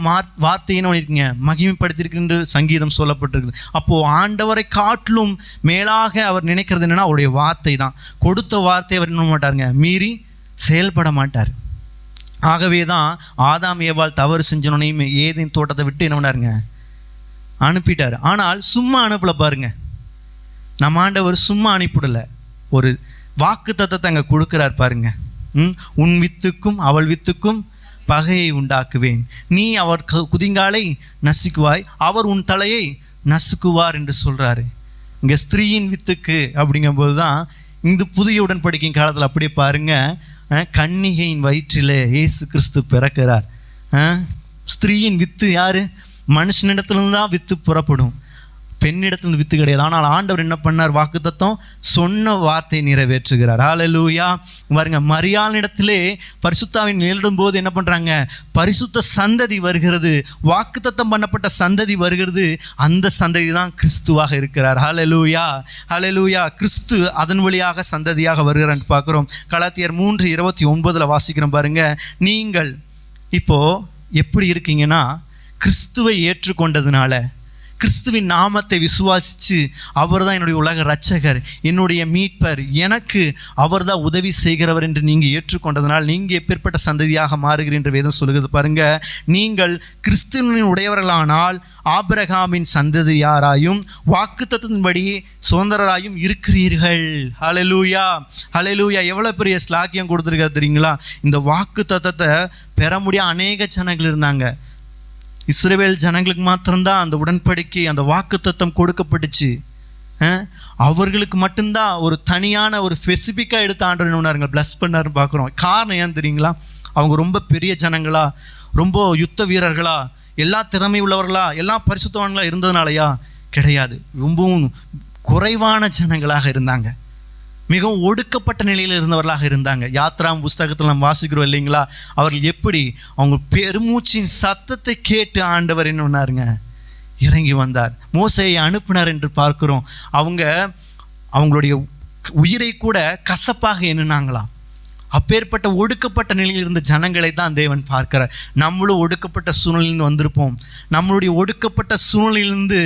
வார்த்தையின்னு இருக்கீங்க மகிமைப்படுத்தியிருக்கின்ற சங்கீதம் சொல்லப்பட்டிருக்குது. அப்போது ஆண்டவரை காட்டிலும் மேலாக அவர் நினைக்கிறது என்னென்னா, அவருடைய வார்த்தை தான். கொடுத்த வார்த்தை அவர் என்ன மாட்டாருங்க? மீறி செயல்பட மாட்டார். ஆகவே தான் ஆதாம் ஏவாள் தவறு செஞ்சோனையும் ஏதேன் தோட்டத்தை விட்டு என்ன பண்ணாருங்க? அனுப்பிட்டார். ஆனால் சும்மா அனுப்பலை பாருங்க. நம்ம ஆண்டவர் சும்மா அனுப்பிடலை, ஒரு வாக்கு தத்தத்தை அங்கே கொடுக்குறார் பாருங்க. உன் வித்துக்கும் அவள் வித்துக்கும் பகையை உண்டாக்குவேன், நீ அவர் குதிங்காலை நசுக்குவாய், அவர் உன் தலையை நசுக்குவார் என்று சொல்கிறாரு. இங்கே ஸ்திரீயின் வித்துக்கு அப்படிங்கும்போது தான் இந்த புதிய உடன்படிக்கையின் காலத்தில் அப்படியே பாருங்க, கன்னிகையின் வயிற்றிலே இயேசு கிறிஸ்து பிறக்கிறார். ஸ்திரீயின் வித்து யாரு? மனுஷனிடத்துலேருந்து தான் வித்து புறப்படும், பெண்ணிடத்துலேருந்து வித்து கிடையாது. ஆனால் ஆண்டவர் என்ன பண்ணார்? வாக்குத்தத்தம் சொன்ன வார்த்தையை நிறைவேற்றுகிறார். ஹல்லேலூயா. பாருங்க, மரியாளிடத்திலே பரிசுத்தாவின் நேரிடும் போது என்ன பண்ணுறாங்க? பரிசுத்த சந்ததி வருகிறது, வாக்குத்தத்தம் பண்ணப்பட்ட சந்ததி வருகிறது. அந்த சந்ததி தான் கிறிஸ்துவாக இருக்கிறார். ஹல்லேலூயா, ஹல்லேலூயா. கிறிஸ்து அதன் வழியாக சந்ததியாக வருகிறான்னு பார்க்குறோம். கலாத்தியர் 3:29 வாசிக்கிறோம் பாருங்க. நீங்கள் இப்போது எப்படி இருக்கீங்கன்னா, கிறிஸ்துவை ஏற்றுக்கொண்டதுனால, கிறிஸ்துவின் நாமத்தை விசுவாசித்து அவர் தான் என்னுடைய உலக இரட்சகர், என்னுடைய மீட்பர், எனக்கு அவர் தான் உதவி செய்கிறவர் என்று நீங்கள் ஏற்றுக்கொண்டதனால் நீங்கள் எப்பேற்பட்ட சந்ததியாக மாறுகிறீர் என்று வேதம் சொல்லுகிறது பாருங்க. நீங்கள் கிறிஸ்துவின் உடையவர்களானால் ஆபிரகாமின் சந்ததியாராயும் வாக்குத்தத்தின்படி சுதந்திரராயும் இருக்கிறீர்கள். ஹல்லேலூயா, ஹல்லேலூயா. எவ்வளோ பெரிய ஸ்லாக்கியம் கொடுத்துருக்காரு தெரியுங்களா? இந்த வாக்குத்தத்தத்தை பெற முடியாத அநேக ஜனங்கள் இருந்தாங்க. இஸ்ரவேல் ஜனங்களுக்கு மாத்திரம்தான் அந்த உடன்படிக்கை, அந்த வாக்குத்தத்தம் கொடுக்கப்பட்டுச்சு. அவர்களுக்கு மட்டும்தான் ஒரு தனியான ஒரு ஸ்பெசிஃபிக்காக எடுத்து ஆண்டவர் என்ன பிளஸ் பண்ணாருன்னு பார்க்குறோம். காரணம் ஏன் தெரியுங்களா? அவங்க ரொம்ப பெரிய ஜனங்களா, ரொம்ப யுத்த வீரர்களா, எல்லா திறமை உள்ளவர்களா, எல்லா பரிசுத்தவான்களா இருந்ததுனாலயா? கிடையாது. ரொம்பவும் குறைவான ஜனங்களாக இருந்தாங்க, மிகவும் ஒடுக்கப்பட்ட நிலையில் இருந்தவர்களாக இருந்தாங்க. யாத்ராம் புஸ்தகத்தில் நம்ம வாசிக்கிறோம் இல்லைங்களா? அவர்கள் எப்படி அவங்க பெருமூச்சின் சத்தத்தை கேட்டு ஆண்டவர் என்ன பண்ணாருங்க? இறங்கி வந்தார், மோசேயை அனுப்பினார் என்று பார்க்கிறோம். அவங்களுடைய உயிரை கூட கசப்பாக எண்ணினாங்களாம். அப்பேற்பட்ட ஒடுக்கப்பட்ட நிலையில் இருந்த ஜனங்களை தான் தேவன் பார்க்கிறார். நம்மளும் ஒடுக்கப்பட்ட சூழ்நிலையிலிருந்து வந்திருப்போம். நம்மளுடைய ஒடுக்கப்பட்ட சூழ்நிலையிலிருந்து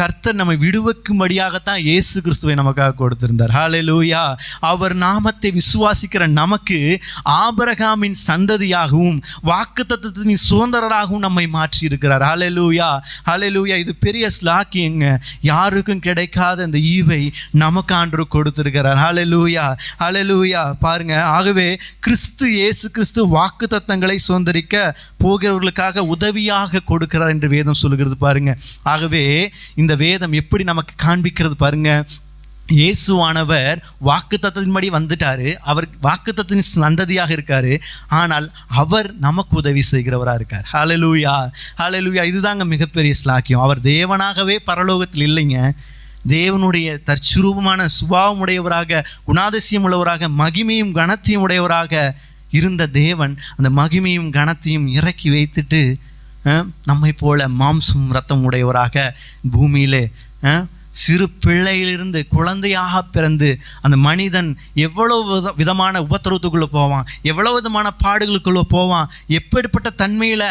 கர்த்தர் நம்மை விடுவிக்கும்படியாகத்தான் இயேசு கிறிஸ்துவை நமக்காக கொடுத்திருந்தார். ஹல்லேலூயா. அவர் நாமத்தை விசுவாசிக்கிற நமக்கு ஆபிரகாமின் சந்ததியாகவும் வாக்குத்தத்தத்தின் சுதந்திரராகவும் நம்மை மாற்றி இருக்கிறார். ஹல்லேலூயா, ஹல்லேலூயா. இது பெரிய ஸ்லாக்கியங்க. யாருக்கும் கிடைக்காத இந்த ஈவை நமக்கு ஆண்டவர் கொடுத்திருக்கிறார். ஹல்லேலூயா, ஹல்லேலூயா. பாருங்க, ஆகவே கிறிஸ்து இயேசு கிறிஸ்து வாக்குத்தத்தங்களை சுதந்திரிக்க போகிறவர்களுக்காக உதவியாக கொடுக்கிறார் என்று வேதம் சொல்லுகிறது பாருங்க. ஆகவே இந்த வேதம் எப்படி நமக்கு காண்பிக்கிறது பாருங்க. இயேசுவானவர் வாக்குத்தத்தத்தின்படி வந்துட்டாரு, அவர் வாக்குத்தத்தின் சந்ததியாக இருக்காரு. ஆனால் அவர் நமக்கு உதவி செய்கிறவராக இருக்கார். ஹல்லேலூயா, ஹல்லேலூயா. இதுதாங்க மிகப்பெரிய ஸ்லாக்கியம். அவர் தேவனாகவே பரலோகத்தில் இல்லைங்க, தேவனுடைய தற்சுரூபமான சுபாவம் உடையவராக, குணாதிசயம் உள்ளவராக, மகிமையும் கனத்தையும் உடையவராக இருந்த தேவன் அந்த மகிமையும் கனத்தையும் இறக்கி வைத்துட்டு நம்மை போல மாம்சம் ரத்தம் உடையவராக பூமியிலே சிறு பிள்ளையிலிருந்து குழந்தையாக பிறந்து அந்த மனிதன் எவ்வளவு விதமான உபத்திரவத்துக்குள்ளே போவான், எவ்வளவு விதமான பாடுகளுக்குள்ளே போவான், எப்படிப்பட்ட தன்மையில்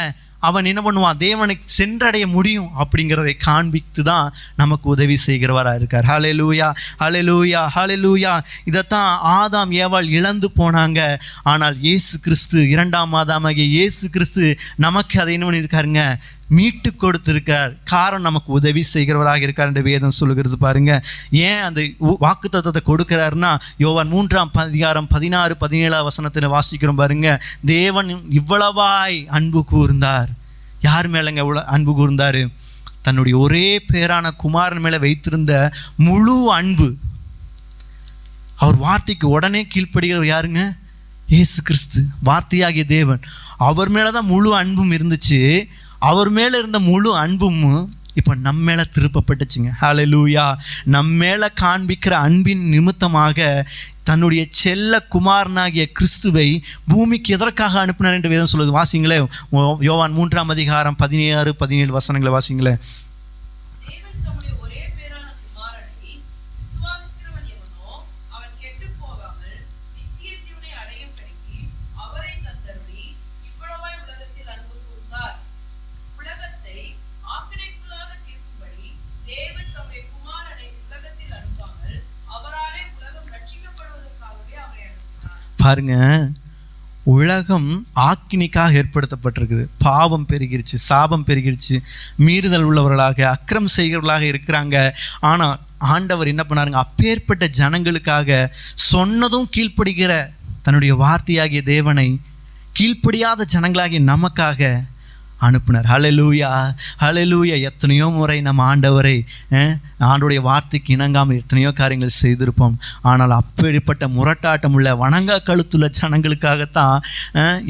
அவன் என்ன பண்ணுவான், தேவனை சென்றடைய முடியும் அப்படிங்கிறதை காண்பித்து தான் நமக்கு உதவி செய்கிறவராக இருக்கார். ஹல்லேலூயா, ஹல்லேலூயா, ஹல்லேலூயா. இதைத்தான் ஆதாம் ஏவாள் இழந்து போனாங்க. ஆனால் இயேசு கிறிஸ்து, இரண்டாம் ஆதாமாகிய இயேசு கிறிஸ்து நமக்கு அதை என்ன பண்ணியிருக்காருங்க? மீட்டு கொடுத்திருக்கார். காரணம் நமக்கு உதவி செய்கிறவராக இருக்கார் என்று வேதம் சொல்லுகிறது பாருங்க. ஏன் அந்த வாக்குத்தத்தத்தை கொடுக்கிறாருன்னா, யோவான் 3:16-17 வாசிக்கிறோம் பாருங்க. தேவன் இவ்வளவாய் அன்பு கூர்ந்தார். யார் மேலங்க அன்பு கூர்ந்தாரு? தன்னுடைய ஒரே பேரான குமாரன் மேல வைத்திருந்த முழு அன்பு. அவர் வார்த்தைக்கு உடனே கீழ்ப்படுகிறவர் யாருங்க? இயேசு கிறிஸ்து, வார்த்தையாகிய தேவன். அவர் மேலதான் முழு அன்பும் இருந்துச்சு. அவர் மேலே இருந்த முழு அன்பும் இப்போ நம்ம மேலே திருப்பப்பட்டுச்சுங்க. ஹல்லேலூயா. நம்ம மேலே காண்பிக்கிற அன்பின் நிமித்தமாக தன்னுடைய செல்ல குமாரனாகிய கிறிஸ்துவை பூமிக்கு எதற்காக அனுப்பினார் என்று வேதம் சொல்லுது. வாசிங்களே, யோவான் 3:16-17 வாசிங்களே. பாருங்க, உலகம் ஆக்கினிக்காக ஏற்படுத்தப்பட்டிருக்குது. பாவம் பெருகிருச்சு, சாபம் பெருகிருச்சு, மீறுதல் உள்ளவர்களாக, அக்கிரம் செய்கிறவர்களாக இருக்கிறாங்க. ஆனால் ஆண்டவர் என்ன பண்ணாருங்க? அப்பேற்பட்ட ஜனங்களுக்காக சொன்னதும் கீழ்ப்படுகிற தன்னுடைய வார்த்தையாகிய தேவனை கீழ்ப்படியாத ஜனங்களாகிய நமக்காக அனுப்பினார். ஹல்லேலூயா, ஹல்லேலூயா. எத்தனையோ முறை நம்ம ஆண்டவரை ஆண்டோடைய வார்த்தைக்கு இணங்காமல் எத்தனையோ காரியங்கள் செய்திருப்போம். ஆனால் அப்படிப்பட்ட முரட்டாட்டம் உள்ள வணங்கா கழுத்துள்ள ஜனங்களுக்காகத்தான்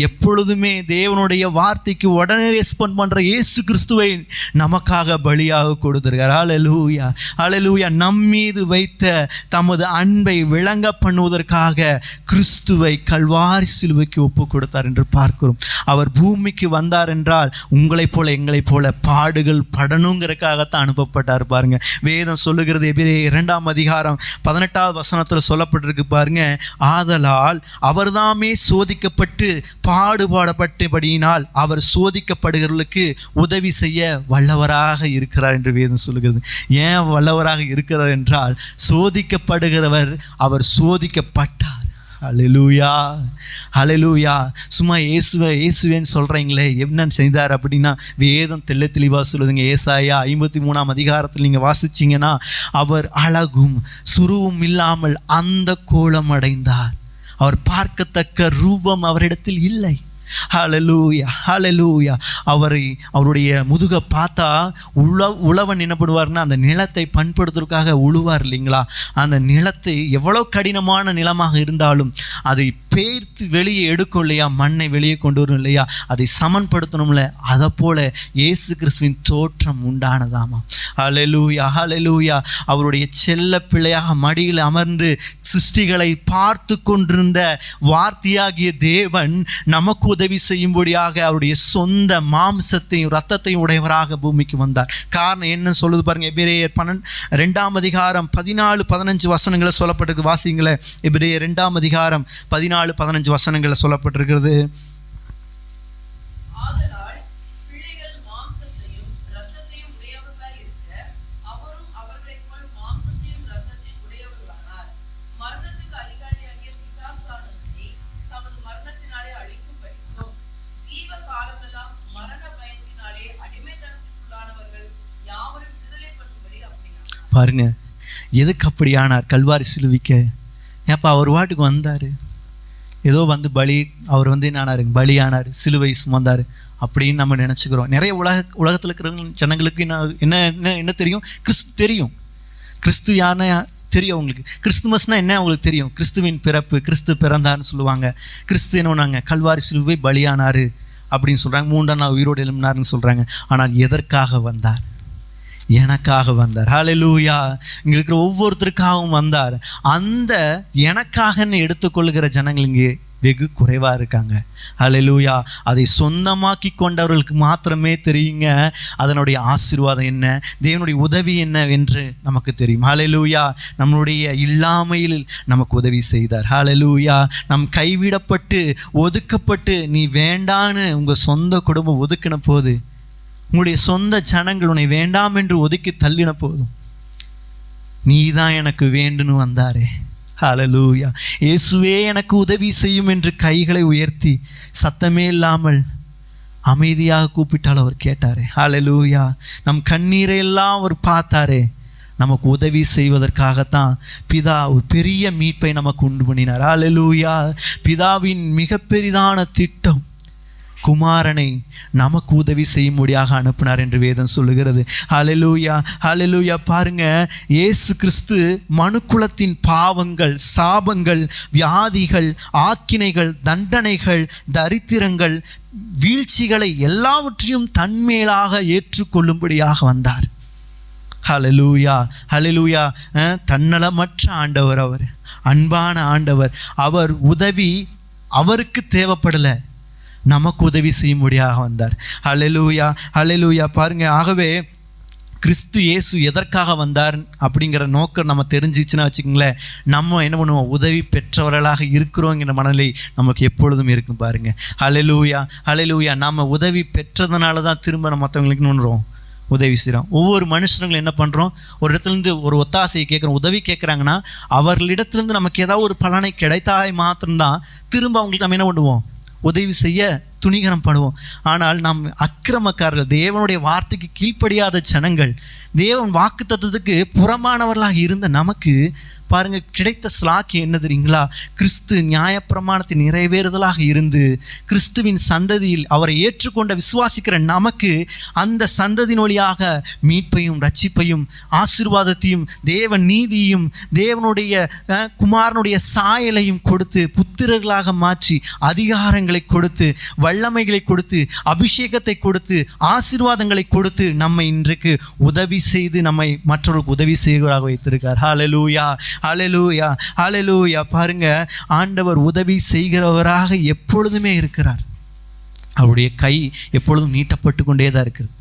எப்பொழுதுமே தேவனுடைய வார்த்தைக்கு உடனே ரெஸ்பாண்ட் பண்ணுற இயேசு கிறிஸ்துவை நமக்காக பலியாக கொடுத்திருக்கார். ஹல்லேலூயா, ஹல்லேலூயா. நம்மீது வைத்த தமது அன்பை விளங்க பண்ணுவதற்காக கிறிஸ்துவை கல்வாரி சிலுவைக்கு ஒப்பு கொடுத்தார் என்று பார்க்கிறோம். அவர் பூமிக்கு வந்தார் என்றால் உங்களைப் போல எங்களைப் போல பாடுகள் படணுங்கிறதுக்காகத்தான் அனுப்பப்பட்டார். பாருங்க, வேதம் சொல்லுகிறது, எபிரேயர் 2ஆம் அதிகாரம் 18வது வசனத்தில் சொல்லப்பட்டிருக்கு பாருங்க, ஆதலால் அவர்தாமே சோதிக்கப்பட்டு பாடுபாடப்பட்டபடியினால் அவர் சோதிக்கப்படுகிறவர்களுக்கு உதவி செய்ய வல்லவராக இருக்கிறார் என்று வேதம் சொல்லுகிறது. ஏன் வல்லவராக இருக்கிறார் என்றால், சோதிக்கப்படுகிறவர் அவர் சோதிக்கப்பட்டார். ஹல்லேலூயா, ஹல்லேலூயா. சும்மா இயேசுவேன்னு சொல்கிறீங்களே, என்னன்னு செய்தார் அப்படின்னா வேதம் தெளிவாக சொல்லுதுங்க. ஏசாயா 53ஆம் அதிகாரத்தில் நீங்கள் வாசிச்சிங்கன்னா, அவர் அழகும் சுருவும் இல்லாமல் அந்த கோலம் அடைந்தார். அவர் பார்க்கத்தக்க ரூபம் அவரிடத்தில் இல்லை. ஹல்லேலூயா, ஹல்லேலூயா. அவருடைய முதுகை பார்த்தா உழவன் என்ன பண்ணுவார்னா, அந்த நிலத்தை பண்படுத்துறதுக்காக உழுவார் இல்லைங்களா? அந்த நிலத்தை எவ்வளோ கடினமான நிலமாக இருந்தாலும் அதை பேர்த்து வெளியே எடுக்கும் இல்லையா, மண்ணை வெளியே கொண்டு வரும் இல்லையா, அதை சமன்படுத்தணும்ல, அதை போல இயேசு கிறிஸ்துவின் தோற்றம் உண்டானதாமா. ஹல்லேலூயா, ஹல்லேலூயா. அவருடைய செல்ல பிள்ளையாக மடியில் அமர்ந்து சிருஷ்டிகளை பார்த்து கொண்டிருந்த வார்த்தையாகிய தேவன் நமக்கு உதவி செய்யும்படியாக அவருடைய சொந்த மாம்சத்தையும் இரத்தத்தையும் உடையவராக பூமிக்கு வந்தார். காரணம் என்ன சொல்லுது பாருங்க, எபிரேயர் 2ஆம் அதிகாரம் 14-15 வசனங்களை சொல்லப்பட்டிருக்கு. வாசிங்களேன், எபிரேயர் 2ஆம் அதிகாரம் 14-15 வசனங்களை சொல்லப்பட்டிருக்கிறது. பாருங்க, எதுக்கு அப்படி ஆனார் கல்வாரி சிலுவைக்கு? ஏப்பா அவர் வாட்டுக்கு வந்தார், ஏதோ வந்து அவர் என்ன ஆனார், பலியானார், சிலுவை சுமந்தார் அப்படின்னு நம்ம நினச்சிக்கிறோம். நிறைய உலகத்தில் இருக்கிற ஜனங்களுக்கு என்ன தெரியும்? கிறிஸ்து தெரியும். கிறிஸ்து யாருன்னா தெரியும் அவங்களுக்கு. கிறிஸ்துமஸ்னால் என்ன அவங்களுக்கு தெரியும்? கிறிஸ்துவின் பிறப்பு, கிறிஸ்து பிறந்தார்னு சொல்லுவாங்க. கிறிஸ்து என்ன பண்ணாங்க? கல்வாரி சிலுவை பலியானார் அப்படின்னு சொல்கிறாங்க. 3ஆம் நாள் உயிரோடு எழும்பினார்னு சொல்கிறாங்க. ஆனால் எதற்காக வந்தார்? எனக்காக வந்தார். ஹல்லேலூயா. இங்கே இருக்கிற ஒவ்வொருத்தருக்காகவும் வந்தார். அந்த எனக்காகன்னு எடுத்துக்கொள்கிற ஜனங்கள் இங்கே வெகு குறைவாக இருக்காங்க. ஹல்லேலூயா. அதை சொந்தமாக்கி கொண்டவர்களுக்கு மாத்திரமே தெரியுங்க அதனுடைய ஆசீர்வாதம் என்ன, தேவனுடைய உதவி என்ன என்று நமக்கு தெரியும். ஹல்லேலூயா. நம்மளுடைய இல்லாமையில் நமக்கு உதவி செய்தார். ஹல்லேலூயா. நம் கைவிடப்பட்டு ஒதுக்கப்பட்டு நீ வேண்டான்னு உங்கள் சொந்த குடும்பம் ஒதுக்கின போது, உங்களுடைய சொந்த ஜனங்கள் உன்னை வேண்டாம் என்று ஒதுக்கி தள்ளின போதும், நீ தான் எனக்கு வேண்டுன்னு வந்தாரே. ஹல்லேலூயா. இயேசுவே எனக்கு உதவி செய்யும் என்று கைகளை உயர்த்தி சத்தமே இல்லாமல் அமைதியாக கூப்பிட்டால் அவர் கேட்டாரே. ஹல்லேலூயா. நம் கண்ணீரை எல்லாம் அவர் பார்த்தாரே. நமக்கு உதவி செய்வதற்காகத்தான் பிதா ஒரு பெரிய மீட்பை நமக்கு உண்டு பண்ணினார். ஹல்லேலூயா. பிதாவின் மிக பெரிதான திட்டம் குமாரனை நமக்கு உதவி செய்யும்படியாக அனுப்பினார் என்று வேதம் சொல்லுகிறது. ஹல்லேலூயா, ஹல்லேலூயா. பாருங்க, இயேசு கிறிஸ்து மனுக்குலத்தின் பாவங்கள், சாபங்கள், வியாதிகள், ஆக்கினைகள், தண்டனைகள், தரித்திரங்கள், வீழ்ச்சிகளை எல்லாவற்றையும் தன்மேலாக ஏற்றுக்கொள்ளும்படியாக வந்தார். ஹல்லேலூயா, ஹல்லேலூயா. தன்னலமற்ற ஆண்டவர் அவர், அன்பான ஆண்டவர். அவர் உதவி அவருக்கு தேவைப்படலை, நமக்கு உதவி செய்யும்படியாக வந்தார். ஹல்லேலூயா, ஹல்லேலூயா. பாருங்க, ஆகவே கிறிஸ்து இயேசு எதற்காக வந்தார் அப்படிங்கிற நோக்கம் நம்ம தெரிஞ்சிச்சுன்னா வச்சுக்கோங்களேன், நம்ம என்ன பண்ணுவோம்? உதவி பெற்றவர்களாக இருக்கிறோங்கிற மனநிலை நமக்கு எப்பொழுதும் இருக்கும். பாருங்க, ஹல்லேலூயா, ஹல்லேலூயா. நம்ம உதவி பெற்றதுனால தான் திரும்ப நம்ம மற்றவங்களுக்கு பண்ணுறோம், உதவி செய்கிறோம். ஒவ்வொரு மனுஷங்களும் என்ன பண்ணுறோம்? ஒரு இடத்துலேருந்து ஒரு ஒத்தாசையை கேட்குறோம், உதவி கேட்குறாங்கன்னா அவர்களிடத்துலேருந்து நமக்கு ஏதாவது ஒரு பலனை கிடைத்தாலே மாத்திரம்தான் திரும்ப அவங்களுக்கு நம்ம என்ன பண்ணுவோம்? உதவி செய்ய துணிகரம் படுவோம். ஆனால் நாம் அக்கிரமக்காரர்கள், தேவனுடைய வார்த்தைக்கு கீழ்ப்படியாத ஜனங்கள், தேவன் வாக்கு தத்துவத்துக்கு புறமானவர்களாக இருந்த நமக்கு பாருங்கள், கிடைத்த ஸ்லாக்கியம் என்ன தெரியுங்களா? கிறிஸ்து நியாயப்பிரமாணத்தை நிறைவேறுதலாக இருந்து கிறிஸ்துவின் சந்ததியில் அவரை ஏற்றுக்கொண்ட விசுவாசிக்கிற நமக்கு அந்த சந்ததியின் வழியாக மீட்பையும் ரட்சிப்பையும் ஆசீர்வாதத்தையும் தேவ நீதியையும் தேவனுடைய குமாரனுடைய சாயலையும் கொடுத்து புத்திரர்களாக மாற்றி அதிகாரங்களை கொடுத்து வல்லமைகளை கொடுத்து அபிஷேகத்தை கொடுத்து ஆசீர்வாதங்களை கொடுத்து நம்மை இன்றைக்கு உதவி செய்து நம்மை மற்றவர்களுக்கு உதவி செய்வதாக வைத்திருக்கார். ஹல்லேலூயா, ஹல்லேலூயா, ஹல்லேலூயா. பாருங்க, ஆண்டவர் உதவி செய்கிறவராக எப்பொழுதுமே இருக்கிறார். அவருடைய கை எப்பொழுதும் நீட்டப்பட்டு கொண்டே தான் இருக்கிறது.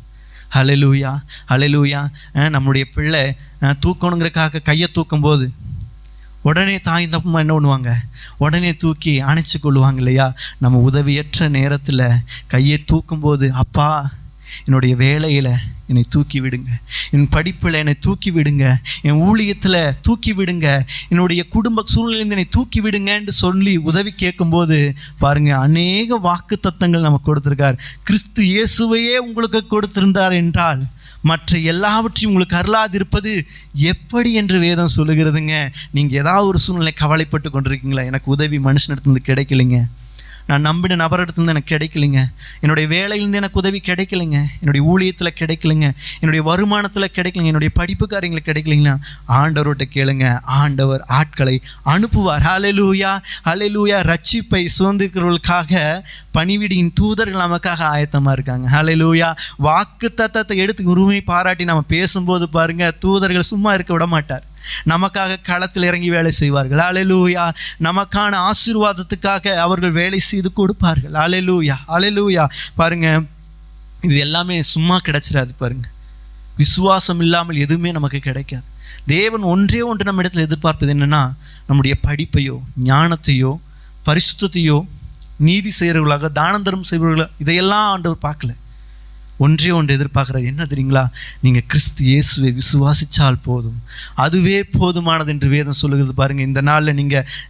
ஹல்லேலூயா, ஹல்லேலூயா. நம்முடைய பிள்ளை தூக்கணுங்கிறக்காக கையை தூக்கும்போது உடனே தாய் தப்பமாக என்ன பண்ணுவாங்க? உடனே தூக்கி அணைச்சி கொள்ளுவாங்க இல்லையா? நம்ம உதவியற்ற நேரத்தில் கையை தூக்கும்போது, அப்பா என்னுடைய வேலையில் என்னை தூக்கி விடுங்க, என் படிப்பில் என்னை தூக்கி விடுங்க, என் ஊழியத்தில் தூக்கி விடுங்க, என்னுடைய குடும்ப சூழ்நிலையிலிருந்து என்னை தூக்கி விடுங்கன்னு சொல்லி உதவி கேட்கும்போது பாருங்கள், அநேக வாக்கு தத்தங்கள் நமக்கு கொடுத்துருக்கார். கிறிஸ்து இயேசுவையே உங்களுக்கு கொடுத்திருந்தார் என்றால் மற்ற எல்லாவற்றையும் உங்களுக்கு அருளாதிருப்பது எப்படி என்று வேதம் சொல்லுகிறதுங்க. நீங்கள் ஏதாவது ஒரு சூழ்நிலை கவலைப்பட்டு கொண்டிருக்கீங்களா? எனக்கு உதவி மனுஷனிடத்துலேருந்து கிடைக்கலைங்க, நான் நம்பின நபரிடத்துலேருந்து எனக்கு கிடைக்கலைங்க, என்னுடைய வேலையிலேருந்து எனக்கு உதவி கிடைக்கலைங்க, என்னுடைய ஊழியத்தில் கிடைக்கலைங்க, என்னுடைய வருமானத்தில் கிடைக்கலைங்க, என்னுடைய படிப்பு காரியங்களுக்கு கிடைக்கலைங்களா? ஆண்டவர்கிட்ட கேளுங்க, ஆண்டவர் ஆட்களை அனுப்புவார். ஹல்லேலூயா, ஹல்லேலூயா. ரட்சிப்பை சுதந்திரர்களுக்காக பணிவிடியின் தூதர்கள் நமக்காக ஆயத்தமாக இருக்காங்க. ஹல்லேலூயா. வாக்கு தத்தத்தை எடுத்து உரிமை பாராட்டி நம்ம பேசும்போது பாருங்கள், தூதர்கள் சும்மா இருக்க விட மாட்டார். நமக்காக களத்தில் இறங்கி வேலை செய்வார்கள். ஹல்லேலூயா. நமக்கான ஆசீர்வாதத்துக்காக அவர்கள் வேலை செய்து கொடுப்பார்கள். ஹல்லேலூயா, ஹல்லேலூயா. பாருங்க, இது எல்லாமே சும்மா கிடைச்சிடாது. பாருங்க, விசுவாசம் இல்லாமல் எதுவுமே நமக்கு கிடைக்காது. தேவன் ஒன்றே ஒன்று நம்ம இடத்துல எதிர்பார்ப்பது என்னன்னா, நம்முடைய படிப்பையோ ஞானத்தையோ பரிசுத்தையோ நீதி செய்கிறவர்களாக தானம் தரும் செய்பவர்களாக இதையெல்லாம் ஆண்டவர் பார்க்கல. ஒன்றே ஒன்று எதிர்பார்க்குறாரு. என்ன தெரியுங்களா? நீங்கள் கிறிஸ்து இயேசுவை விசுவாசித்தால் போதும், அதுவே போதுமானது என்று வேதம் சொல்லுகிறது. பாருங்கள், இந்த நாளில்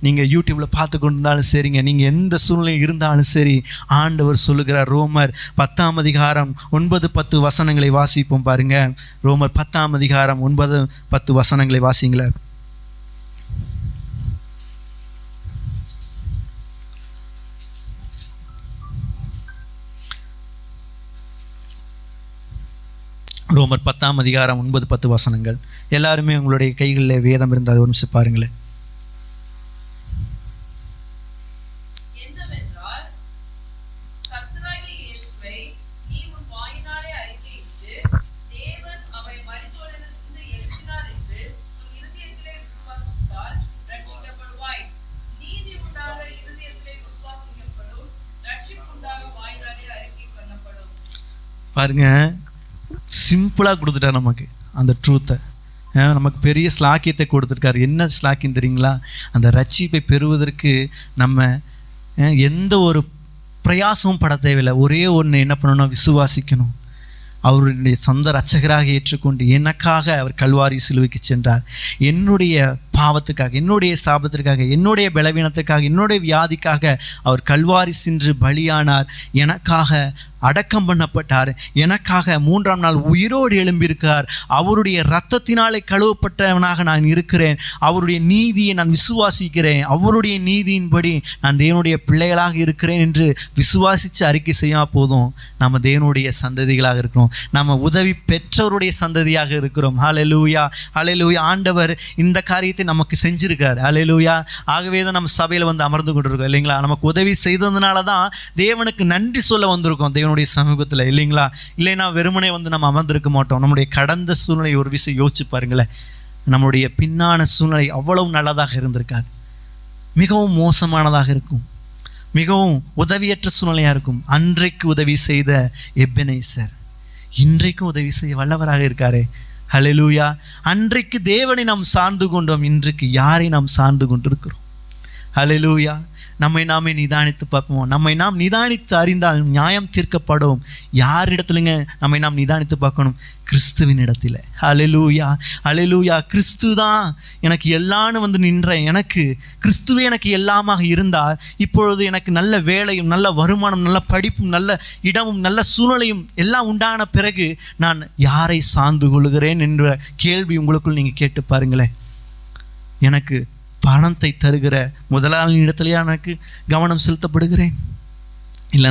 நீங்கள் யூடியூப்பில் பார்த்து கொண்டு இருந்தாலும் சரிங்க, நீங்கள் எந்த சூழ்நிலையில் இருந்தாலும் சரி, ஆண்டவர் சொல்லுகிறார். ரோமர் 10ஆம் அதிகாரம் 9-10 வசனங்களை வாசிப்போம். பாருங்கள், ரோமர் 10ஆம் அதிகாரம் 9-10 வசனங்களை வாசிங்களேன். ரோமர் 10ஆம் அதிகாரம் 9-10 வசனங்கள். எல்லாருமே உங்களுடைய கைகளில் வேதம் இருந்தால் ஒரு நிமிஷம் பாருங்களேன். பாருங்க, சிம்பிளாக கொடுத்துட்டார் நமக்கு அந்த ட்ரூத்தை. நமக்கு பெரிய ஸ்லாக்கியத்தை கொடுத்துருக்காரு. என்ன ஸ்லாக்கியம் தெரியுங்களா? அந்த ரட்சிப்பை பெறுவதற்கு நம்ம எந்த ஒரு பிரயாசமும் பட தேவையில்லை. ஒரே ஒன்று என்ன பண்ணணும்? விசுவாசிக்கணும். அவருடைய சொந்த இரட்சகராக ஏற்றுக்கொண்டு எனக்காக அவர் கல்வாரி சிலுவைக்கு சென்றார். என்னுடைய பாவத்துக்காக, என்னுடைய சாபத்திற்காக, என்னுடைய பலவீனத்துக்காக, என்னுடைய வியாதிக்காக அவர் கல்வாரி சென்று பலியானார். எனக்காக அடக்கம் பண்ணப்பட்டார். எனக்காக 3ஆம் நாள் உயிரோடு எழும்பியிருக்கார். அவருடைய இரத்தத்தினாலே கழுவப்பட்டவனாக நான் இருக்கிறேன். அவருடைய நீதியை நான் விசுவாசிக்கிறேன். அவருடைய நீதியின்படி நான் தேவனுடைய பிள்ளைகளாக இருக்கிறேன் என்று விசுவாசித்து அறிக்கை செய்யால் போதும், நம்ம தேவனுடைய சந்ததிகளாக இருக்கிறோம். நம்ம உதவி பெற்றவருடைய சந்ததியாக இருக்கிறோம். ஹல்லேலூயா, ஹல்லேலூயா. ஆண்டவர் இந்த காரியத்தை நமக்கு செஞ்சிருக்கார். ஹல்லேலூயா. ஆகவே தான் நம்ம சபையில் வந்து அமர்ந்து கொண்டிருக்கோம் இல்லைங்களா? நமக்கு உதவி செய்ததுனால தான் தேவனுக்கு நன்றி சொல்ல வந்திருக்கோம் தேவனுடைய சமூகத்தில், இல்லைங்களா? இல்லைன்னா வெறுமனே வந்து நம்ம அமர்ந்திருக்க மாட்டோம். நம்முடைய கடந்த சூழ்நிலை ஒரு விஷயம் யோசிச்சு பாருங்களேன். நம்முடைய பின்னான சூழ்நிலை அவ்வளவு நல்லதாக இருந்திருக்காது, மிகவும் மோசமானதாக இருக்கும், மிகவும் உதவியற்ற சூழ்நிலையாக இருக்கும். அன்றைக்கு உதவி செய்த எபெனேசர் இன்றைக்கும் உதவி செய்ய வல்லவராக இருக்காரே. ஹல்லேலூயா. அன்றைக்கு தேவனை நாம் சார்ந்து கொண்டோம், இன்றைக்கு யாரை நாம் சார்ந்து கொண்டிருக்கிறோம்? ஹல்லேலூயா. நம்மை நாமே நிதானித்து பார்ப்போம். நம்மை நாம் நிதானித்து அறிந்தால் நியாயம் தீர்க்கப்படும். யாரிடத்துலங்க நம்மை நாம் நிதானித்து பார்க்கணும்? கிறிஸ்துவின் இடத்துல. ஹல்லேலூயா, ஹல்லேலூயா. கிறிஸ்து தான் எனக்கு எல்லான்னு வந்து நின்றேன். எனக்கு கிறிஸ்துவே எனக்கு எல்லாமாக இருந்தால் இப்பொழுது எனக்கு நல்ல வேலையும் நல்ல வருமானம் நல்ல படிப்பும் நல்ல இடமும் நல்ல சூழ்நிலையும் எல்லாம் உண்டான பிறகு நான் யாரை சார்ந்து கொள்கிறேன் என்ற கேள்வி உங்களுக்குள் நீங்கள் கேட்டு பாருங்களேன். எனக்கு பணத்தை தருகிற முதலாளியின் இடத்துலையே எனக்கு கவனம் செலுத்தப்படுகிறேன்? இல்லை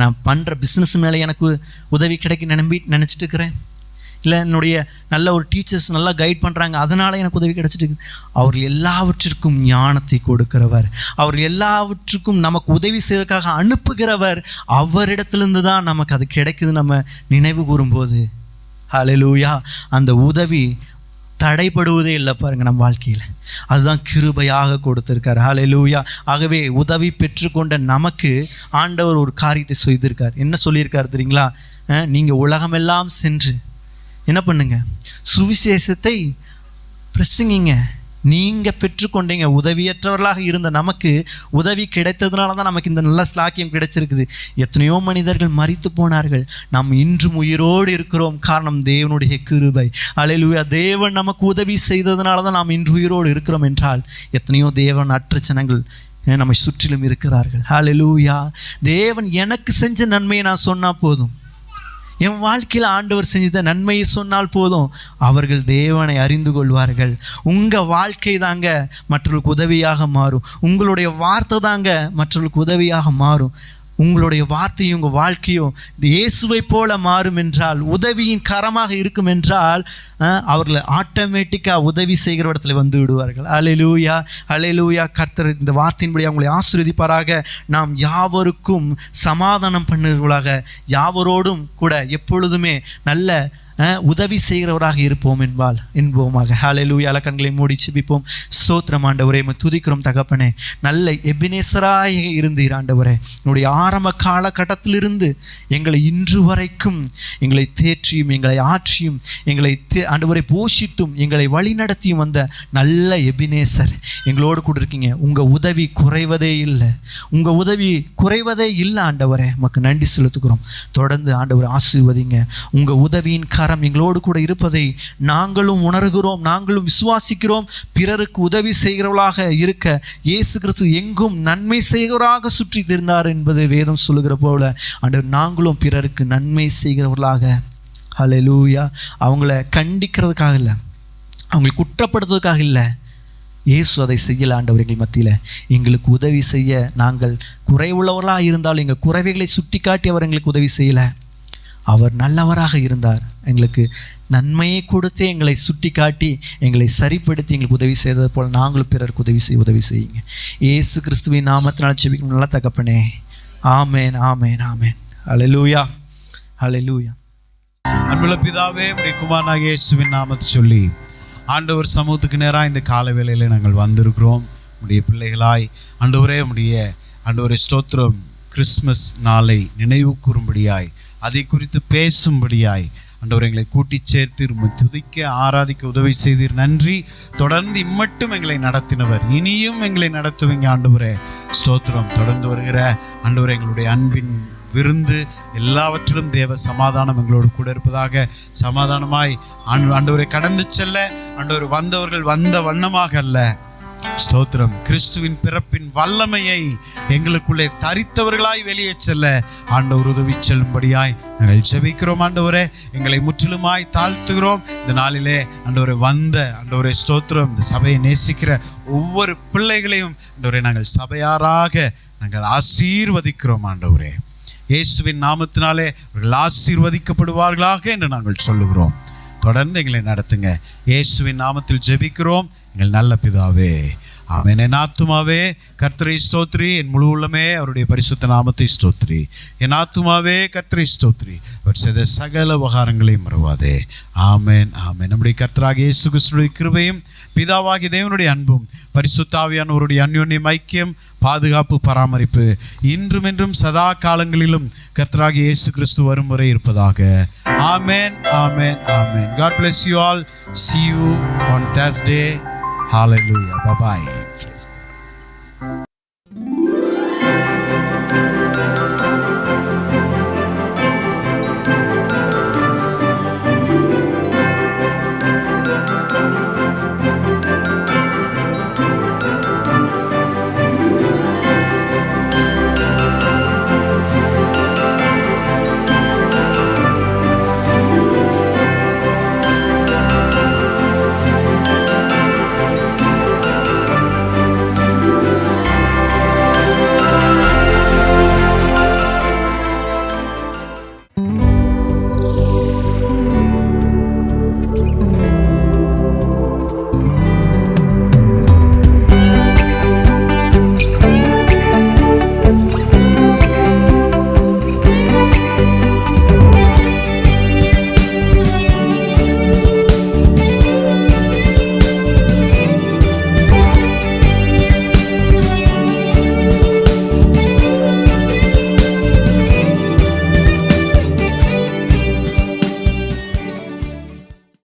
நான் பண்ணுற பிஸ்னஸ் மேலே எனக்கு உதவி கிடைக்க நினச்சிட்டு இருக்கிறேன்? இல்லை என்னுடைய நல்ல ஒரு டீச்சர்ஸ் நல்லா கைட் பண்ணுறாங்க, அதனால் எனக்கு உதவி கிடைச்சிட்டு இருக்குது? அவர்கள் எல்லாவற்றிற்கும் ஞானத்தை கொடுக்கிறவர், அவர்கள் எல்லாவற்றுக்கும் நமக்கு உதவி செய்வதற்காக அனுப்புகிறவர். அவரிடத்துலேருந்து தான் நமக்கு அது கிடைக்குது. நம்ம நினைவு கூறும்போது ஹல்லேலூயா, அந்த உதவி தடைப்படுவதே இல்லை பாருங்கள் நம்ம வாழ்க்கையில். அதுதான் கிருபையாக கொடுத்துருக்கார். ஹல்லேலூயா. ஆகவே உதவி பெற்றுக்கொண்ட நமக்கு ஆண்டவர் ஒரு காரியத்தை செய்திருக்கார். என்ன சொல்லியிருக்கார் தெரியுங்களா? நீங்கள் உலகமெல்லாம் சென்று என்ன பண்ணுங்க? சுவிசேஷத்தை பிரசங்கிங்க. நீங்கள் பெற்றுக்கொண்டீங்க. உதவியற்றவர்களாக இருந்த நமக்கு உதவி கிடைத்ததுனால தான் நமக்கு இந்த நல்ல ஸ்லாக்கியம் கிடைச்சிருக்குது. எத்தனையோ மனிதர்கள் மரித்து போனார்கள், நாம் இன்றும் உயிரோடு இருக்கிறோம். காரணம் தேவனுடைய கிருபை. அல்லேலூயா. தேவன் நமக்கு உதவி செய்ததுனால தான் நாம் இன்று உயிரோடு இருக்கிறோம் என்றால், எத்தனையோ தேவன் அற்ற ஜனங்கள் நம்மை சுற்றிலும் இருக்கிறார்கள். அல்லேலூயா. தேவன் எனக்கு செஞ்ச நன்மையை நான் சொன்னால் போதும், என் வாழ்க்கையில் ஆண்டவர் செஞ்ச நன்மையை சொன்னால் போதும், அவர்கள் தேவனை அறிந்து கொள்வார்கள். உங்கள் வாழ்க்கை தாங்க மற்றவர்களுக்கு உதவியாக மாறும். உங்களுடைய வார்த்தை தாங்க மற்றவர்களுக்கு உதவியாக மாறும். உங்களுடைய வார்த்தையும் உங்கள் வாழ்க்கையும் இயேசுவை போல மாறும் என்றால், உதவியின் கரமாக இருக்கும் என்றால், அவர்களை ஆட்டோமேட்டிக்காக உதவி செய்கிற இடத்துல வந்து விடுவார்கள். அல்லேலூயா, அல்லேலூயா. கர்த்தர் இந்த வார்த்தையின்படி அவங்களை ஆசீர்வதிப்பாராக. நாம் யாவருக்கும் சமாதானம் பண்ணுகிறவர்களாக, யாவரோடும் கூட எப்பொழுதுமே நல்ல உதவி செய்கிறவராக இருப்போம் என்போமாக. ஹல்லேலூயா. கண்களை மூடி செபிப்போம். ஸ்தோத்திரம் ஆண்டவரே, துதிக்கிறோம் தகப்பனே. நல்ல எபினேசராக இருந்தீர் ஆண்டவரே. என்னுடைய ஆரம்ப காலகட்டத்திலிருந்து எங்களை இன்று வரைக்கும் எங்களை தேற்றியும் எங்களை ஆற்றியும் எங்களை ஆண்டவரை போஷித்தும் எங்களை வழி நடத்தியும் வந்த நல்ல எபினேசர் எங்களோடு கூட இருக்கீங்க. உங்கள் உதவி குறைவதே இல்லை, உங்கள் உதவி குறைவதே இல்லை ஆண்டவரே. நமக்கு நன்றி செலுத்துக்கிறோம். தொடர்ந்து ஆண்டவரை ஆசீர்வதிங்க. உங்கள் உதவியின் எங்களோடு கூட இருப்பதை நாங்களும் உணர்கிறோம், நாங்களும் விசுவாசிக்கிறோம். பிறருக்கு உதவி செய்கிறவர்களாக இருக்க இயேசு கிறிஸ்து எங்கும் நன்மை செய்கிறவராக சுற்றி தெரிந்தார் என்பது வேதம் சொல்லுகிற போல ஆண்டவர் நாங்களும் பிறருக்கு நன்மை செய்கிறவர்களாக, ஹல்லேலூயா, அவங்கள கண்டிக்கிறதுக்காக இல்லை, அவங்களை குற்றப்படுத்துவதற்காக இல்லை, இயேசு அதை செய்யல ஆண்டவர். எங்கள் மத்தியில் எங்களுக்கு உதவி செய்ய நாங்கள் குறைவுள்ளவர்களாக இருந்தால் எங்கள் குறைவைகளை சுட்டி காட்டி அவர் எங்களுக்கு உதவி செய்யலை. அவர் நல்லவராக இருந்தார். எங்களுக்கு நன்மையை கொடுத்து எங்களை சுட்டி காட்டி எங்களை சரிப்படுத்தி எங்களுக்கு உதவி செய்தது போல் நாங்களும் பிறருக்கு உதவி செய்யுங்க. இயேசு கிறிஸ்துவின் நாமத்தினால் ஜெபிக்கும் நல்ல தகப்பனே. ஆமேன், ஆமேன், ஆமேன். அல்லேலூயா, அல்லேலூயா. அன்புள்ள பிதாவே, உம்முடைய குமாரனாகிய இயேசுவின் நாமத்தை சொல்லி ஆண்டவர் சமூகத்துக்கு நேராக இந்த கால வேளையில் நாங்கள் வந்திருக்கிறோம். உம்முடைய பிள்ளைகளாய் ஆண்டவரே, ஆண்டவரே ஸ்தோத்திரம். கிறிஸ்மஸ் நாளை நினைவு கூறும்படியாய், அதை குறித்து பேசும்படியாய் ஆண்டவர் எங்களை கூட்டி சேர்த்து துதிக்க ஆராதிக்க உதவி செய்தீர். நன்றி. தொடர்ந்து இம்மட்டும் எங்களை நடத்தினவர், இனியும் எங்களை நடத்துவீங்க ஆண்டவரே. ஸ்தோத்திரம். தொடர்ந்து வருகிற ஆண்டவரே, எங்களுடைய அன்பின் விருந்து எல்லாவற்றிலும் தேவ சமாதானம் எங்களோடு கூட இருப்பதாக. சமாதானமாய் ஆண்டவரை கடந்து செல்ல ஆண்டவர் வந்தவர்கள் வந்த வண்ணமாக அல்ல, ஸ்தோத்திரம், கிறிஸ்துவின் பிறப்பின் வல்லமையை எங்களுக்குள்ளே தரித்தவர்களாய் வெளியே செல்ல ஆண்டவர் உதவி செல்லும்படியாய் நாங்கள் ஜெபிக்கிறோம். ஆண்டவரே, எங்களை முற்றிலுமாய் தாழ்த்துகிறோம். இந்த நாளிலே ஆண்டவரை ஆண்டவரை ஸ்தோத்திரம், இந்த சபையை நேசிக்கிற ஒவ்வொரு பிள்ளைகளையும் ஆண்டவரை நாங்கள் சபையாராக நாங்கள் ஆசீர்வதிக்கிறோம். ஆண்டவரே, இயேசுவின் நாமத்தினாலே அவர்கள் ஆசீர்வதிக்கப்படுவார்களாக என்று நாங்கள் சொல்லுகிறோம். தொடர்ந்து எங்களை நடத்துங்க. இயேசுவின் நாமத்தில் ஜெபிக்கிறோம் எங்கள் நல்ல பிதாவே, ஆமென். என் ஆத்துமாவே கர்த்தரை ஸ்தோத்ரி, என் முழு உள்ளமே அவருடைய பரிசுத்த நாமத்தை ஸ்தோத்ரி. என் ஆத்துமாவே கர்த்தரை ஸ்தோத்ரி, அவர் செய்த சகல உபகாரங்களையும் மறவாதே. ஆமென், ஆமென். நம்முடைய கர்த்தராகிய இயேசு கிறிஸ்துவின் கிருபையும் பிதாவாகிய தேவனுடைய அன்பும் பரிசுத்த ஆவியானவருடைய அந்யோன்யம் ஐக்கியம் பாதுகாப்பு பராமரிப்பு இன்றும் என்றும் சதா காலங்களிலும் கர்த்தராகிய இயேசு கிறிஸ்து வரும் வரை இருப்பதாக. ஆமென், ஆமென், ஆமென். God bless you all. See you on Thursday. Hallelujah. Bye bye.